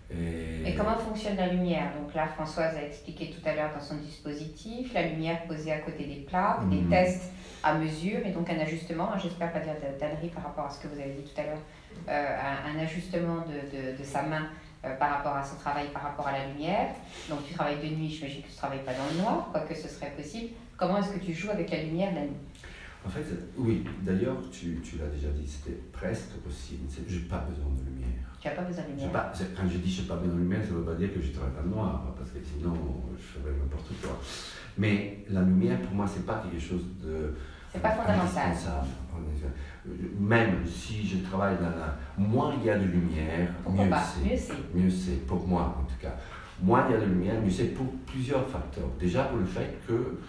Et comment fonctionne la lumière? Donc là, Françoise a expliqué tout à l'heure dans son dispositif, la lumière posée à côté des plaques, des tests à mesure et donc un ajustement, j'espère pas dire d'ânerie par rapport à ce que vous avez dit tout à l'heure, un ajustement de sa main par rapport à son travail, par rapport à la lumière. Donc tu travailles de nuit, j'imagine que tu ne travailles pas dans le noir, quoique ce serait possible. Comment est-ce que tu joues avec la lumière la nuit? En fait, oui, d'ailleurs, tu l'as déjà dit, c'était presque possible. Je n'ai pas besoin de lumière. Tu n'as pas besoin de lumière? Quand je dis je n'ai pas besoin de lumière, ça ne veut pas dire que je travaille dans le noir, parce que sinon, je ferais n'importe quoi. Mais la lumière, pour moi, ce n'est pas quelque chose de... C'est pas fondamental. Même si je travaille dans la... Moins il y a de lumière, mieux c'est. Pour moi, en tout cas. Moins il y a de lumière, mieux c'est pour plusieurs facteurs. Déjà pour le fait que...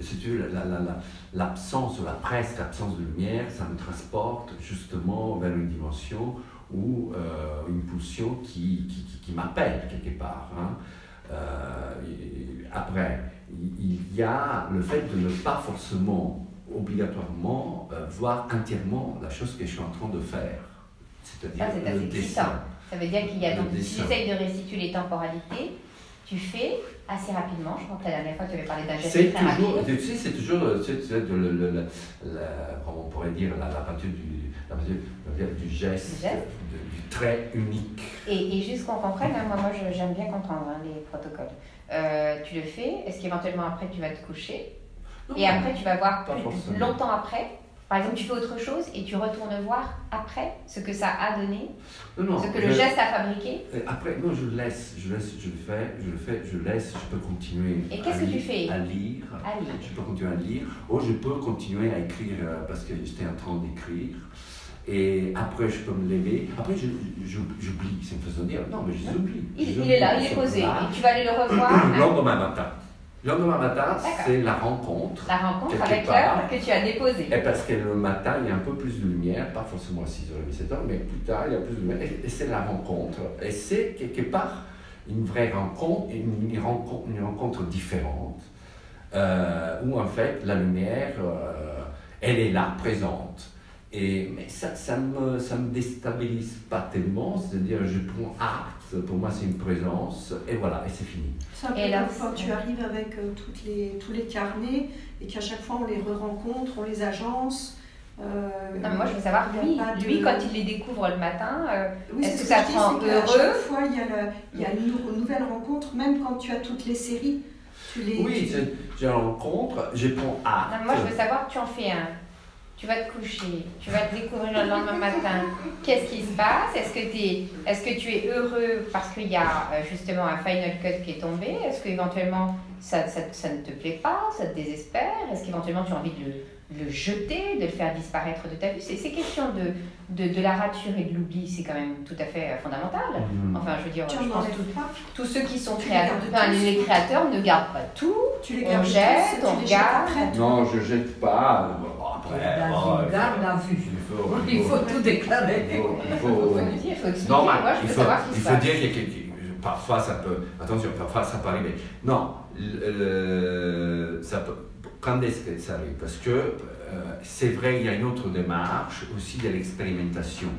si tu veux, l'absence ou la presque absence de lumière, ça me transporte justement vers une dimension ou une pulsion qui m'appelle quelque part. Après, il y a le fait de ne pas forcément, obligatoirement, voir entièrement la chose que je suis en train de faire. C'est-à-dire le dessin. Ça veut dire qu'il y a donc, tu essayes de restituer les temporalités, tu fais assez rapidement. Je crois que la dernière fois tu avais parlé d'un geste très rapide. Tu sais, c'est toujours, comment on pourrait dire, la peinture du geste, du trait unique. Et juste qu'on comprenne, moi j'aime bien comprendre les protocoles. Tu le fais, est-ce qu'éventuellement après tu vas te coucher? Et après tu vas voir longtemps après? Par exemple, tu fais autre chose et tu retournes voir après ce que ça a donné, ce que le geste a fabriqué. Après, non, je le laisse, je le fais, je laisse, je peux continuer. Et qu'est-ce que tu fais? À lire. Je peux continuer à lire, ou je peux continuer à écrire parce que j'étais en train d'écrire. Et après, je peux me lever. Après, j'oublie. C'est une façon de dire, non, mais je l'oublie. Il est là, il est posé. Et tu vas aller le revoir. Le lendemain matin. Le lendemain matin, c'est la rencontre. La rencontre avec l'heure que tu as déposée. Et parce que le matin, il y a un peu plus de lumière, pas forcément à 6h30, 7h, mais plus tard, il y a plus de lumière. Et c'est la rencontre. Et c'est quelque part une vraie rencontre, une rencontre différente, où en fait, la lumière, elle est là, présente. Mais ça me déstabilise pas tellement, c'est-à-dire je prends acte, pour moi c'est une présence, et voilà, et c'est fini. C'est un peu comme quand tu arrives avec tous les carnets, et qu'à chaque fois on les re-rencontre, on les agence, Non, mais moi je veux savoir, lui quand il les découvre le matin, oui, est-ce que ça te rend heureux? À chaque fois, il y a une nouvelle rencontre, même quand tu as toutes les séries. Oui, je rencontre, je prends acte. Non, moi je veux savoir, tu en fais un. Tu vas te coucher, tu vas te découvrir le lendemain matin. Qu'est-ce qui se passe? Est-ce que tu es heureux parce qu'il y a justement un final cut qui est tombé? Est-ce qu'éventuellement ça ne te plaît pas, ça te désespère? Est-ce qu'éventuellement tu as envie de le jeter, de le faire disparaître de ta vue? Ces questions de la rature et de l'oubli, c'est quand même tout à fait fondamental. Enfin, je veux dire, je pense que tous ceux qui sont créateurs, les créateurs ne gardent pas tout. On jette, on regarde. Non, je jette pas. Garde à vue. Il faut tout déclarer. Il faut expliquer. Non, il faut dire que parfois ça peut. Attention, parfois ça peut arriver. Non, ça peut. Quand est-ce que ça arrive? Parce que c'est vrai, il y a une autre démarche aussi de l'expérimentation.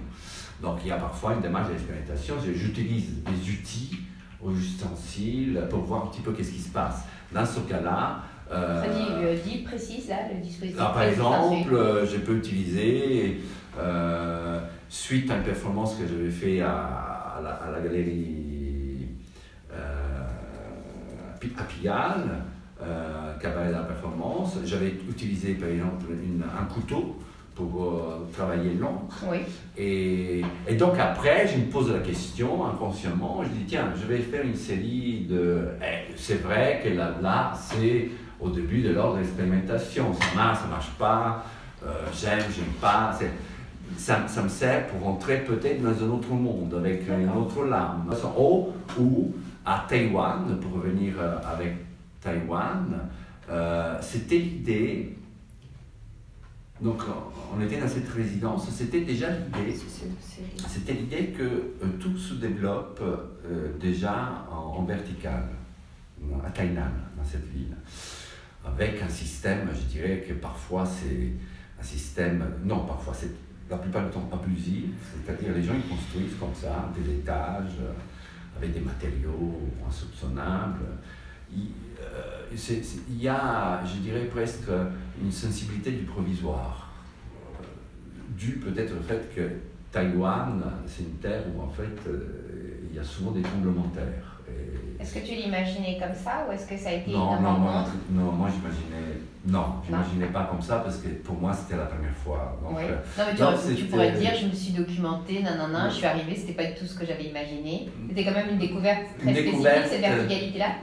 Donc il y a parfois une démarche d'expérimentation. J'utilise des outils ou ustensiles pour voir un petit peu qu'est-ce qui se passe. Dans ce cas-là, dis précise là, le dispositif. Par exemple, je peux utiliser, suite à une performance que j'avais fait à la galerie à Pigalle, Cabaret de la Performance, j'avais utilisé par exemple un couteau pour travailler l'encre. Oui. Et donc après, je me pose la question inconsciemment, je dis tiens, je vais faire une série de... c'est vrai que là c'est au début de l'ordre de l'expérimentation, ça marche pas, j'aime pas, ça me sert pour rentrer peut-être dans un autre monde, avec une autre lame. Ou à Taïwan, pour revenir avec Taïwan, c'était l'idée, donc on était dans cette résidence, c'était déjà l'idée que tout se développe déjà en vertical, à Tainan, dans cette ville, avec un système, je dirais que parfois c'est un système, non, parfois c'est la plupart du temps abusif, c'est-à-dire les gens ils construisent comme ça, des étages, avec des matériaux insoupçonnables. Il y a, je dirais, presque une sensibilité du provisoire, due peut-être au fait que Taïwan, c'est une terre où en fait il y a souvent des tremblements de terre. Est-ce que tu l'imaginais comme ça ou est-ce que ça a été une rencontre? Non, moi j'imaginais pas comme ça parce que pour moi c'était la première fois. Donc, oui. Non mais tu pourrais dire je me suis documentée, je suis arrivée, c'était pas du tout ce que j'avais imaginé. C'était quand même une découverte très spécifique, cette verticalité-là.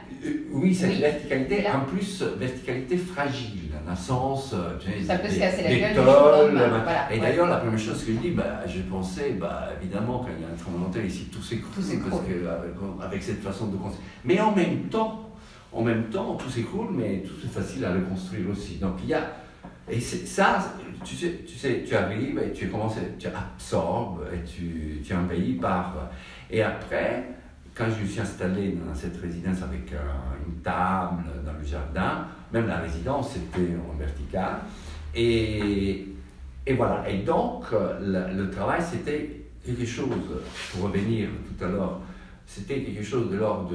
Oui, cette verticalité, en plus verticalité fragile, dans le sens, ça peut se casser la gueule. Et d'ailleurs, la première chose que je dis, je pensais, évidemment, quand il y a un tremblement de terre ici, tout s'écroule, parce que avec cette façon de construire. Mais en même temps, tout s'écroule, mais tout c'est facile à reconstruire aussi. Donc il y a, et ça, tu sais, tu arrives et tu absorbes et tu es envahi par. Et après, quand je me suis installé dans cette résidence avec une table dans le jardin, même la résidence était en vertical, et voilà. Et donc, le travail, c'était quelque chose, pour revenir tout à l'heure, c'était quelque chose de l'ordre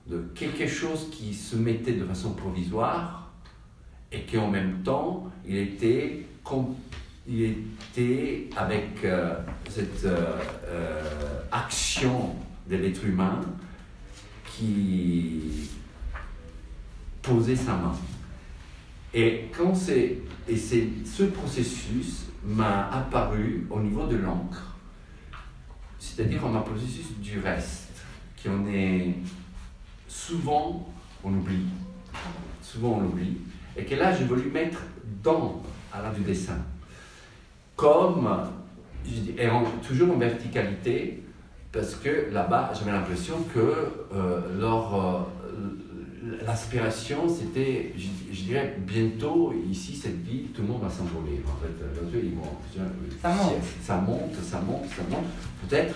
de quelque chose qui se mettait de façon provisoire, et qu'en même temps, il était avec cette action de l'être humain qui posait sa main. Et ce processus m'a apparu au niveau de l'encre, c'est-à-dire un processus du reste, qu'on est souvent on oublie, et que là j'ai voulu mettre à l'art du dessin, comme toujours en verticalité. Parce que là-bas, j'avais l'impression que l'aspiration, c'était, je dirais, bientôt, ici, cette ville, tout le monde va s'envoler. En fait, ça monte, peut-être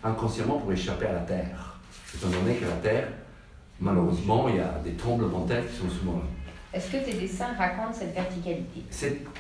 inconsciemment pour échapper à la Terre. Étant donné que la Terre, malheureusement, il y a des tremblements de terre qui sont souvent là. Est-ce que tes dessins racontent cette verticalité?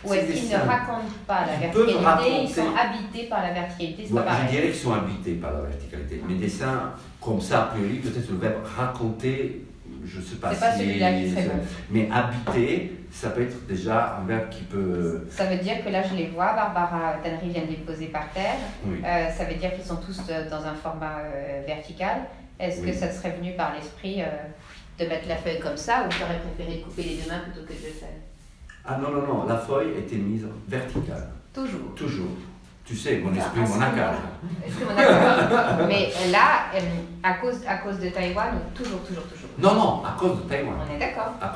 Ou est-ce qu'ils ne racontent pas la verticalité, ils sont habités par la verticalité? Je dirais qu'ils sont habités par la verticalité. Mes dessins, comme ça, a priori, peut-être le verbe raconter, je sais pas si... C'est pas celui-là qui serait bon. Mais habiter, ça peut être déjà un verbe qui peut... Ça veut dire que là, je les vois, Barbara Tannery vient de les poser par terre. Oui. Ça veut dire qu'ils sont tous dans un format vertical. Est-ce que ça te serait venu par l'esprit de mettre la feuille comme ça, ou tu aurais préféré de couper les deux mains plutôt que de le faire? Ah non, non, non, la feuille était mise verticale. Toujours. Toujours. Tu sais, mon esprit monacal. Esprit monacal. Mais là, à cause de Taïwan, toujours. Non, non, à cause de Taïwan. On est d'accord. Ah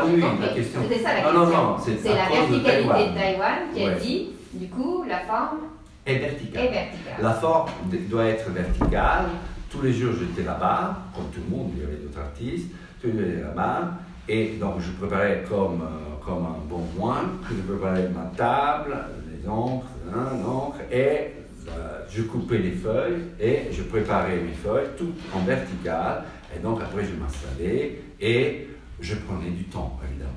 oui, la question. C'était ça la question. Non, c'est la verticalité de Taïwan qui a dit, du coup, la forme est verticale. verticale. La forme doit être verticale. Tous les jours, j'étais là-bas, comme tout le monde, il y avait d'autres artistes, tous les jours, j'étais là-bas. Et donc, je préparais comme un bon moine, je préparais ma table, les encres, et je coupais les feuilles et je préparais mes feuilles, tout en vertical. Et donc, après, je m'installais et je prenais du temps, évidemment.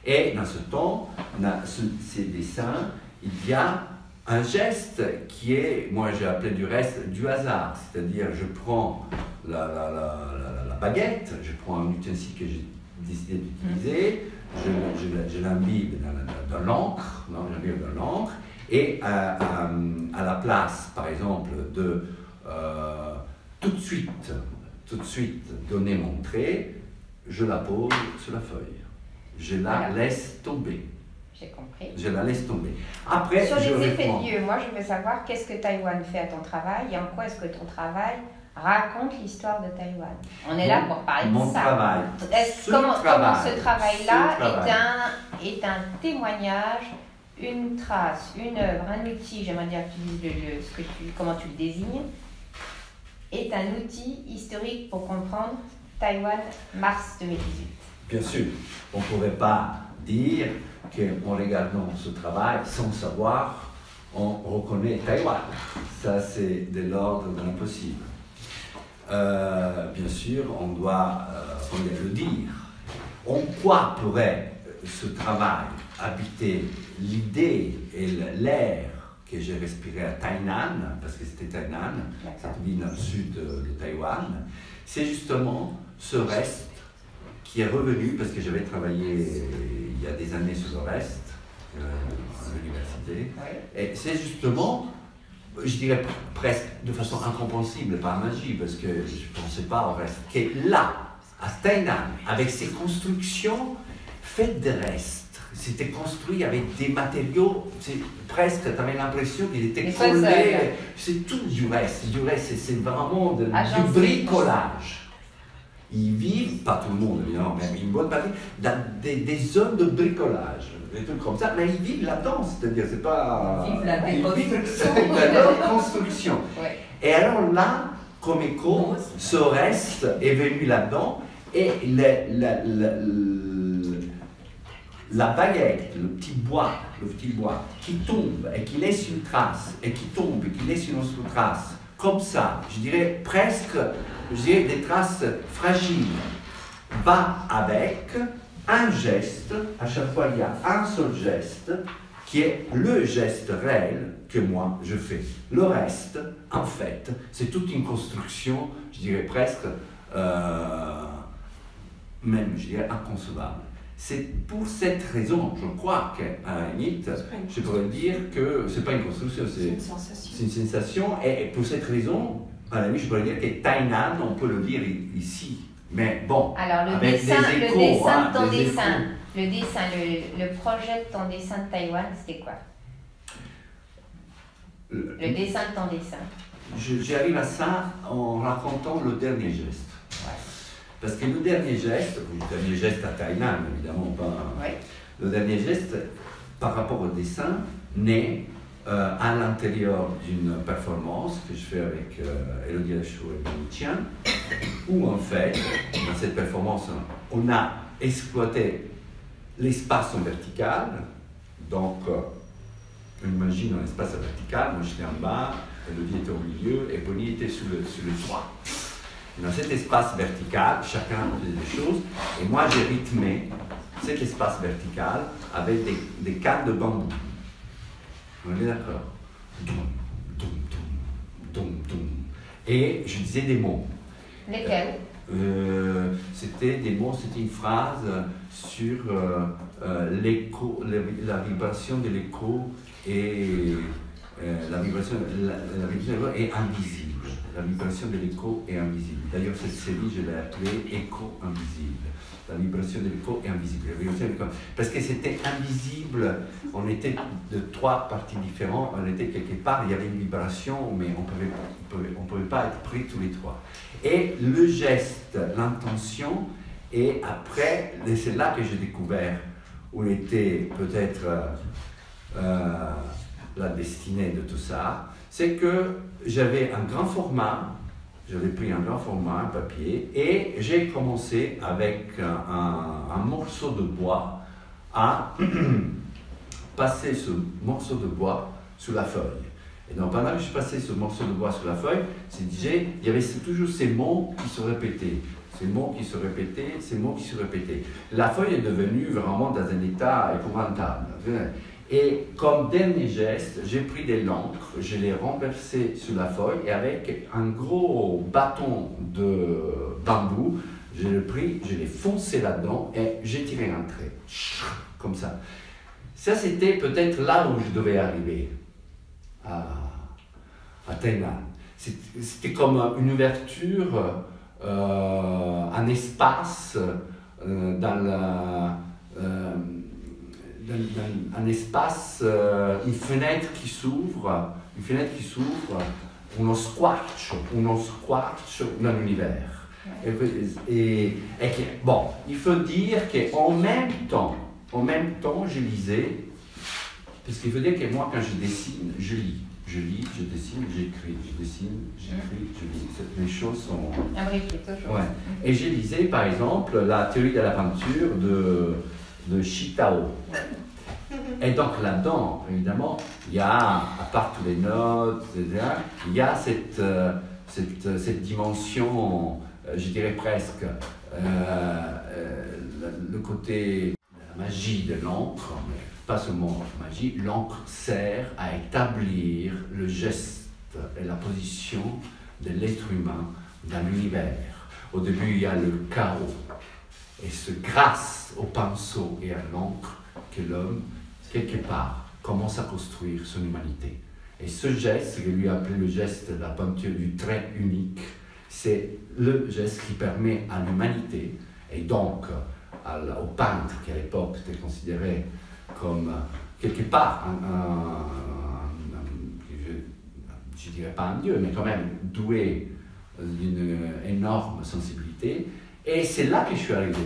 Et dans ce temps, dans ces dessins, il y a un geste qui est, moi j'ai appelé du reste du hasard, c'est-à-dire je prends la baguette, je prends un ustensile que j'ai décidé d'utiliser, je l'imbibe dans l'encre, et à la place, par exemple, de tout de suite donner mon trait, je la pose sur la feuille. Je la laisse tomber. J'ai compris. Je la laisse tomber. Après, sur les effets de lieu, moi je veux savoir qu'est-ce que Taïwan fait à ton travail et en quoi est-ce que ton travail raconte l'histoire de Taïwan. On est là pour parler de ça. Mon travail. Comment ce travail-là est un témoignage, une trace, une œuvre, un outil, j'aimerais dire que tu dises le lieu, comment tu le désignes, est un outil historique pour comprendre Taïwan, mars 2018. Bien sûr, on ne pourrait pas dire qu'en regardant ce travail, sans savoir, on reconnaît Taïwan. Ça, c'est de l'ordre de l'impossible. Bien sûr, on doit le dire. En quoi pourrait ce travail habiter l'idée et l'air que j'ai respiré à Tainan, parce que c'était Tainan, cette ville dans le sud de Taïwan, c'est justement ce reste qui est revenu, parce que j'avais travaillé il y a des années sur le reste, à l'université, et c'est justement, je dirais presque de façon incompréhensible, par magie, parce que je ne pensais pas au reste, qui est là, à Tainan, avec ses constructions faites de restes. C'était construit avec des matériaux, presque, tu avais l'impression qu'il était collé, c'est tout du reste, c'est vraiment du bricolage. Ils vivent, pas tout le monde évidemment, mais une bonne partie, dans des zones de bricolage, des trucs comme ça, mais ils vivent là-dedans, c'est-à-dire c'est pas... Ils vivent la déconstruction. La construction. Et alors là, comme écho, ce reste est venu là-dedans, et la baguette, le petit bois qui tombe et qui laisse une trace, et qui tombe et qui laisse une autre trace, comme ça, je dirais presque, des traces fragiles, va avec un geste, à chaque fois il y a un seul geste, qui est le geste réel que moi je fais. Le reste, en fait, c'est toute une construction, je dirais presque, même, je dirais, inconcevable. C'est pour cette raison, je crois qu'à la limite, je pourrais dire que ce n'est pas une construction, c'est une sensation. Et pour cette raison, à la limite, je pourrais dire que Tainan, on peut le dire ici. Mais bon, alors, avec des échos, le projet de ton dessin de Taïwan, c'était quoi? Le dessin de ton dessin. J'arrive à ça en racontant le dernier geste. Parce que le dernier geste à Tainan, évidemment pas. Le dernier geste, par rapport au dessin, naît à l'intérieur d'une performance que je fais avec Elodie Lachaud et Ben Tien, où en fait, dans cette performance, on a exploité l'espace en vertical. Donc, on imagine un espace vertical, moi j'étais en bas, Elodie était au milieu et Bonnie était sur le toit. Dans cet espace vertical, chacun faisait des choses, et moi j'ai rythmé cet espace vertical avec des cannes de bambou. On est d'accord? Doum, doum, doum, doum, doum. Et je disais des mots. Lesquels? C'était des mots, c'était une phrase sur l'écho, la vibration de l'écho et la vibration est invisible. La vibration de l'écho est invisible. D'ailleurs, cette série, je l'ai appelée Écho invisible. La vibration de l'écho est invisible. Parce que c'était invisible. On était de 3 parties différentes. On était quelque part, il y avait une vibration, mais on pouvait pas être pris tous les 3. Et le geste, l'intention, et après, c'est là que j'ai découvert où était peut-être la destinée de tout ça. C'est que j'avais un grand format, j'avais pris un grand format, un papier, et j'ai commencé avec un morceau de bois à passer ce morceau de bois sur la feuille. Et donc pendant que je passais ce morceau de bois sur la feuille, il y avait toujours ces mots qui se répétaient. Ces mots qui se répétaient, ces mots qui se répétaient. La feuille est devenue vraiment dans un état épouvantable. Et comme dernier geste, j'ai pris de l'encre, je l'ai renversé sur la feuille et avec un gros bâton de bambou, je l'ai pris, je l'ai foncé là-dedans et j'ai tiré un trait. Comme ça. Ça, c'était peut-être là où je devais arriver, à Tainan. C'était comme une ouverture, un espace un espace, une fenêtre qui s'ouvre, uno squarcio dans l'univers. Et bon, il faut dire qu'en même temps, je lisais, parce qu'il faut dire que moi, quand je dessine, je lis. Je lis, je dessine, j'écris, je dessine, j'écris, je lis. Les choses sont... Imbriquées, toujours. Ouais. Et je lisais, par exemple, la théorie de la peinture de Shitao. Et donc là-dedans, évidemment, il y a, à part toutes les notes, etc., il y a cette dimension, je dirais presque, le côté de la magie de l'encre, mais pas seulement la magie, l'encre sert à établir le geste et la position de l'être humain dans l'univers. Au début, il y a le chaos. Et c'est grâce au pinceau et à l'encre que l'homme, quelque part, commence à construire son humanité. Et ce geste, que lui a appelé le geste de la peinture du trait unique, c'est le geste qui permet à l'humanité, et donc au peintre qui à l'époque était considéré comme quelque part je ne dirais pas un dieu, mais quand même doué d'une énorme sensibilité. Et c'est là que je suis arrivé,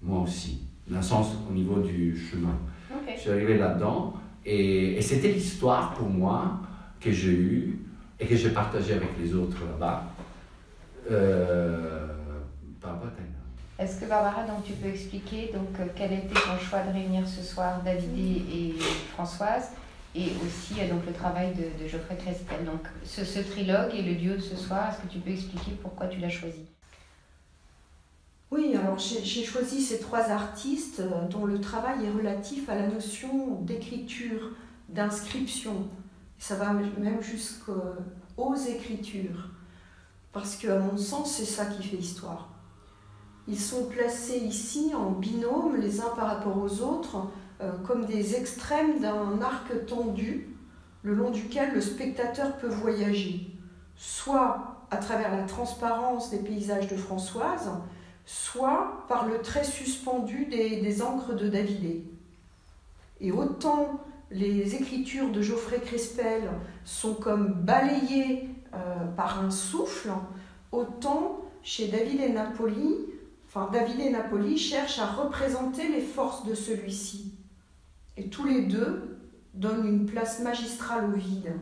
moi aussi, dans le sens au niveau du chemin. Okay. Je suis arrivé là-dedans et c'était l'histoire pour moi que j'ai eue et que j'ai partagée avec les autres là-bas par rapport à Tainan. Est-ce que Barbara, donc, tu peux expliquer donc, quel était ton choix de réunir ce soir David et Françoise et aussi donc, le travail de Geoffrey Crespel. Donc ce trilogue et le duo de ce soir, est-ce que tu peux expliquer pourquoi tu l'as choisi? Oui, alors j'ai choisi ces 3 artistes dont le travail est relatif à la notion d'écriture, d'inscription. Ça va même jusqu'aux écritures. Parce qu'à mon sens, c'est ça qui fait histoire. Ils sont placés ici en binôme, les uns par rapport aux autres, comme des extrêmes d'un arc tendu, le long duquel le spectateur peut voyager, soit à travers la transparence des paysages de Françoise, soit par le trait suspendu des encres de David. Et autant les écritures de Geoffrey Crespel sont comme balayées par un souffle, autant chez David et Napoli cherchent à représenter les forces de celui-ci. Et tous les deux donnent une place magistrale au vide.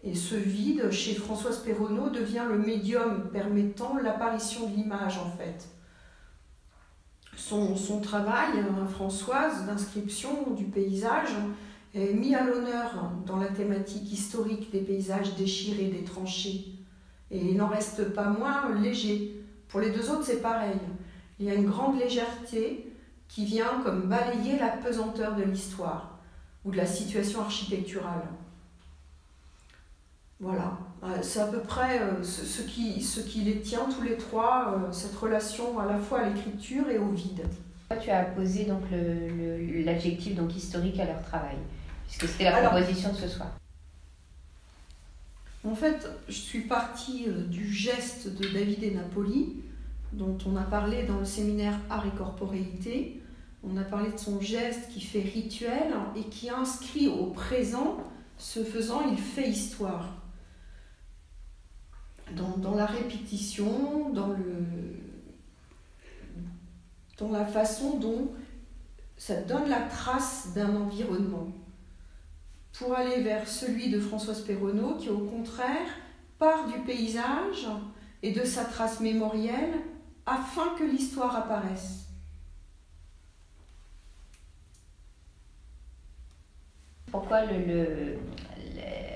Et ce vide, chez Françoise Perronneau, devient le médium permettant l'apparition de l'image, en fait. Son travail, Françoise, d'inscription du paysage, est mis à l'honneur dans la thématique historique des paysages déchirés des tranchées. Et il n'en reste pas moins léger. Pour les 2 autres, c'est pareil. Il y a une grande légèreté qui vient comme balayer la pesanteur de l'histoire ou de la situation architecturale. Voilà. C'est à peu près ce qui les tient tous les trois, cette relation à la fois à l'écriture et au vide. Tu as posé donc l'adjectif donc historique à leur travail, puisque c'était la proposition de ce soir. En fait, je suis partie du geste de Davide Napoli, dont on a parlé dans le séminaire Art et Corporéité. On a parlé de son geste qui fait rituel et qui inscrit au présent. Ce faisant, il fait histoire. Dans la répétition, dans la façon dont ça donne la trace d'un environnement. Pour aller vers celui de Françoise Perronneau, qui au contraire part du paysage et de sa trace mémorielle afin que l'histoire apparaisse. Pourquoi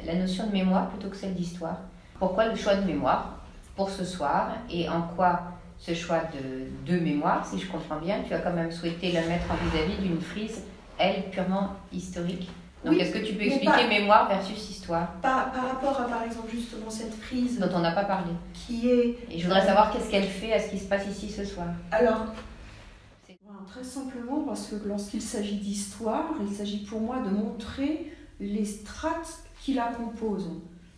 la notion de mémoire plutôt que celle d'histoire? Pourquoi le choix de mémoire pour ce soir? Et en quoi ce choix de mémoire, si je comprends bien, tu as quand même souhaité la mettre en vis-à-vis d'une frise, elle, purement historique? Donc, oui, est-ce que tu peux expliquer mémoire versus histoire? Par rapport à, par exemple, justement cette frise... dont on n'a pas parlé. Et je voudrais savoir qu'est-ce qu'elle fait à ce qui se passe ici ce soir. Alors, très simplement parce que lorsqu'il s'agit d'histoire, il s'agit pour moi de montrer les strates qui la composent.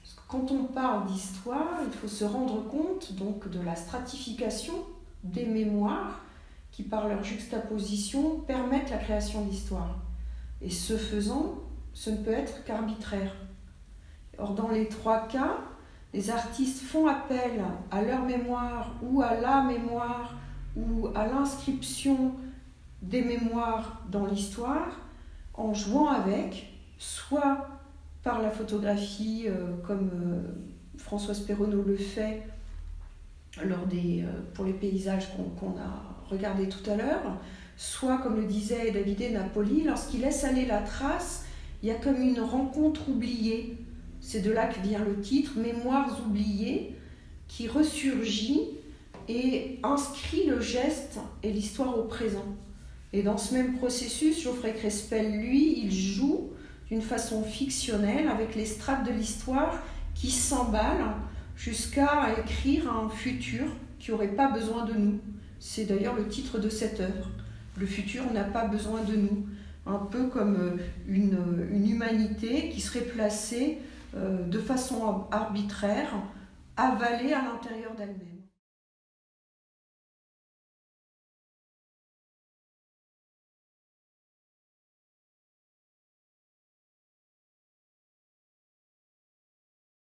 Parce que quand on parle d'histoire, il faut se rendre compte donc de la stratification des mémoires qui, par leur juxtaposition, permettent la création d'histoire. Et ce faisant, ce ne peut être qu'arbitraire. Or, dans les trois cas, les artistes font appel à leur mémoire ou à la mémoire ou à l'inscription des mémoires dans l'histoire en jouant avec, soit par la photographie comme Françoise Perronneau le fait pour les paysages qu'on a regardés tout à l'heure, soit comme le disait Davide Napoli, lorsqu'il laisse aller la trace, il y a comme une rencontre oubliée. C'est de là que vient le titre, Mémoires oubliées, qui ressurgit et inscrit le geste et l'histoire au présent. Et dans ce même processus, Geoffrey Crespel, lui, il joue d'une façon fictionnelle avec les strates de l'histoire qui s'emballent jusqu'à écrire un futur qui n'aurait pas besoin de nous. C'est d'ailleurs le titre de cette œuvre. Le futur n'a pas besoin de nous. Un peu comme une humanité qui serait placée de façon arbitraire, avalée à l'intérieur d'elle-même.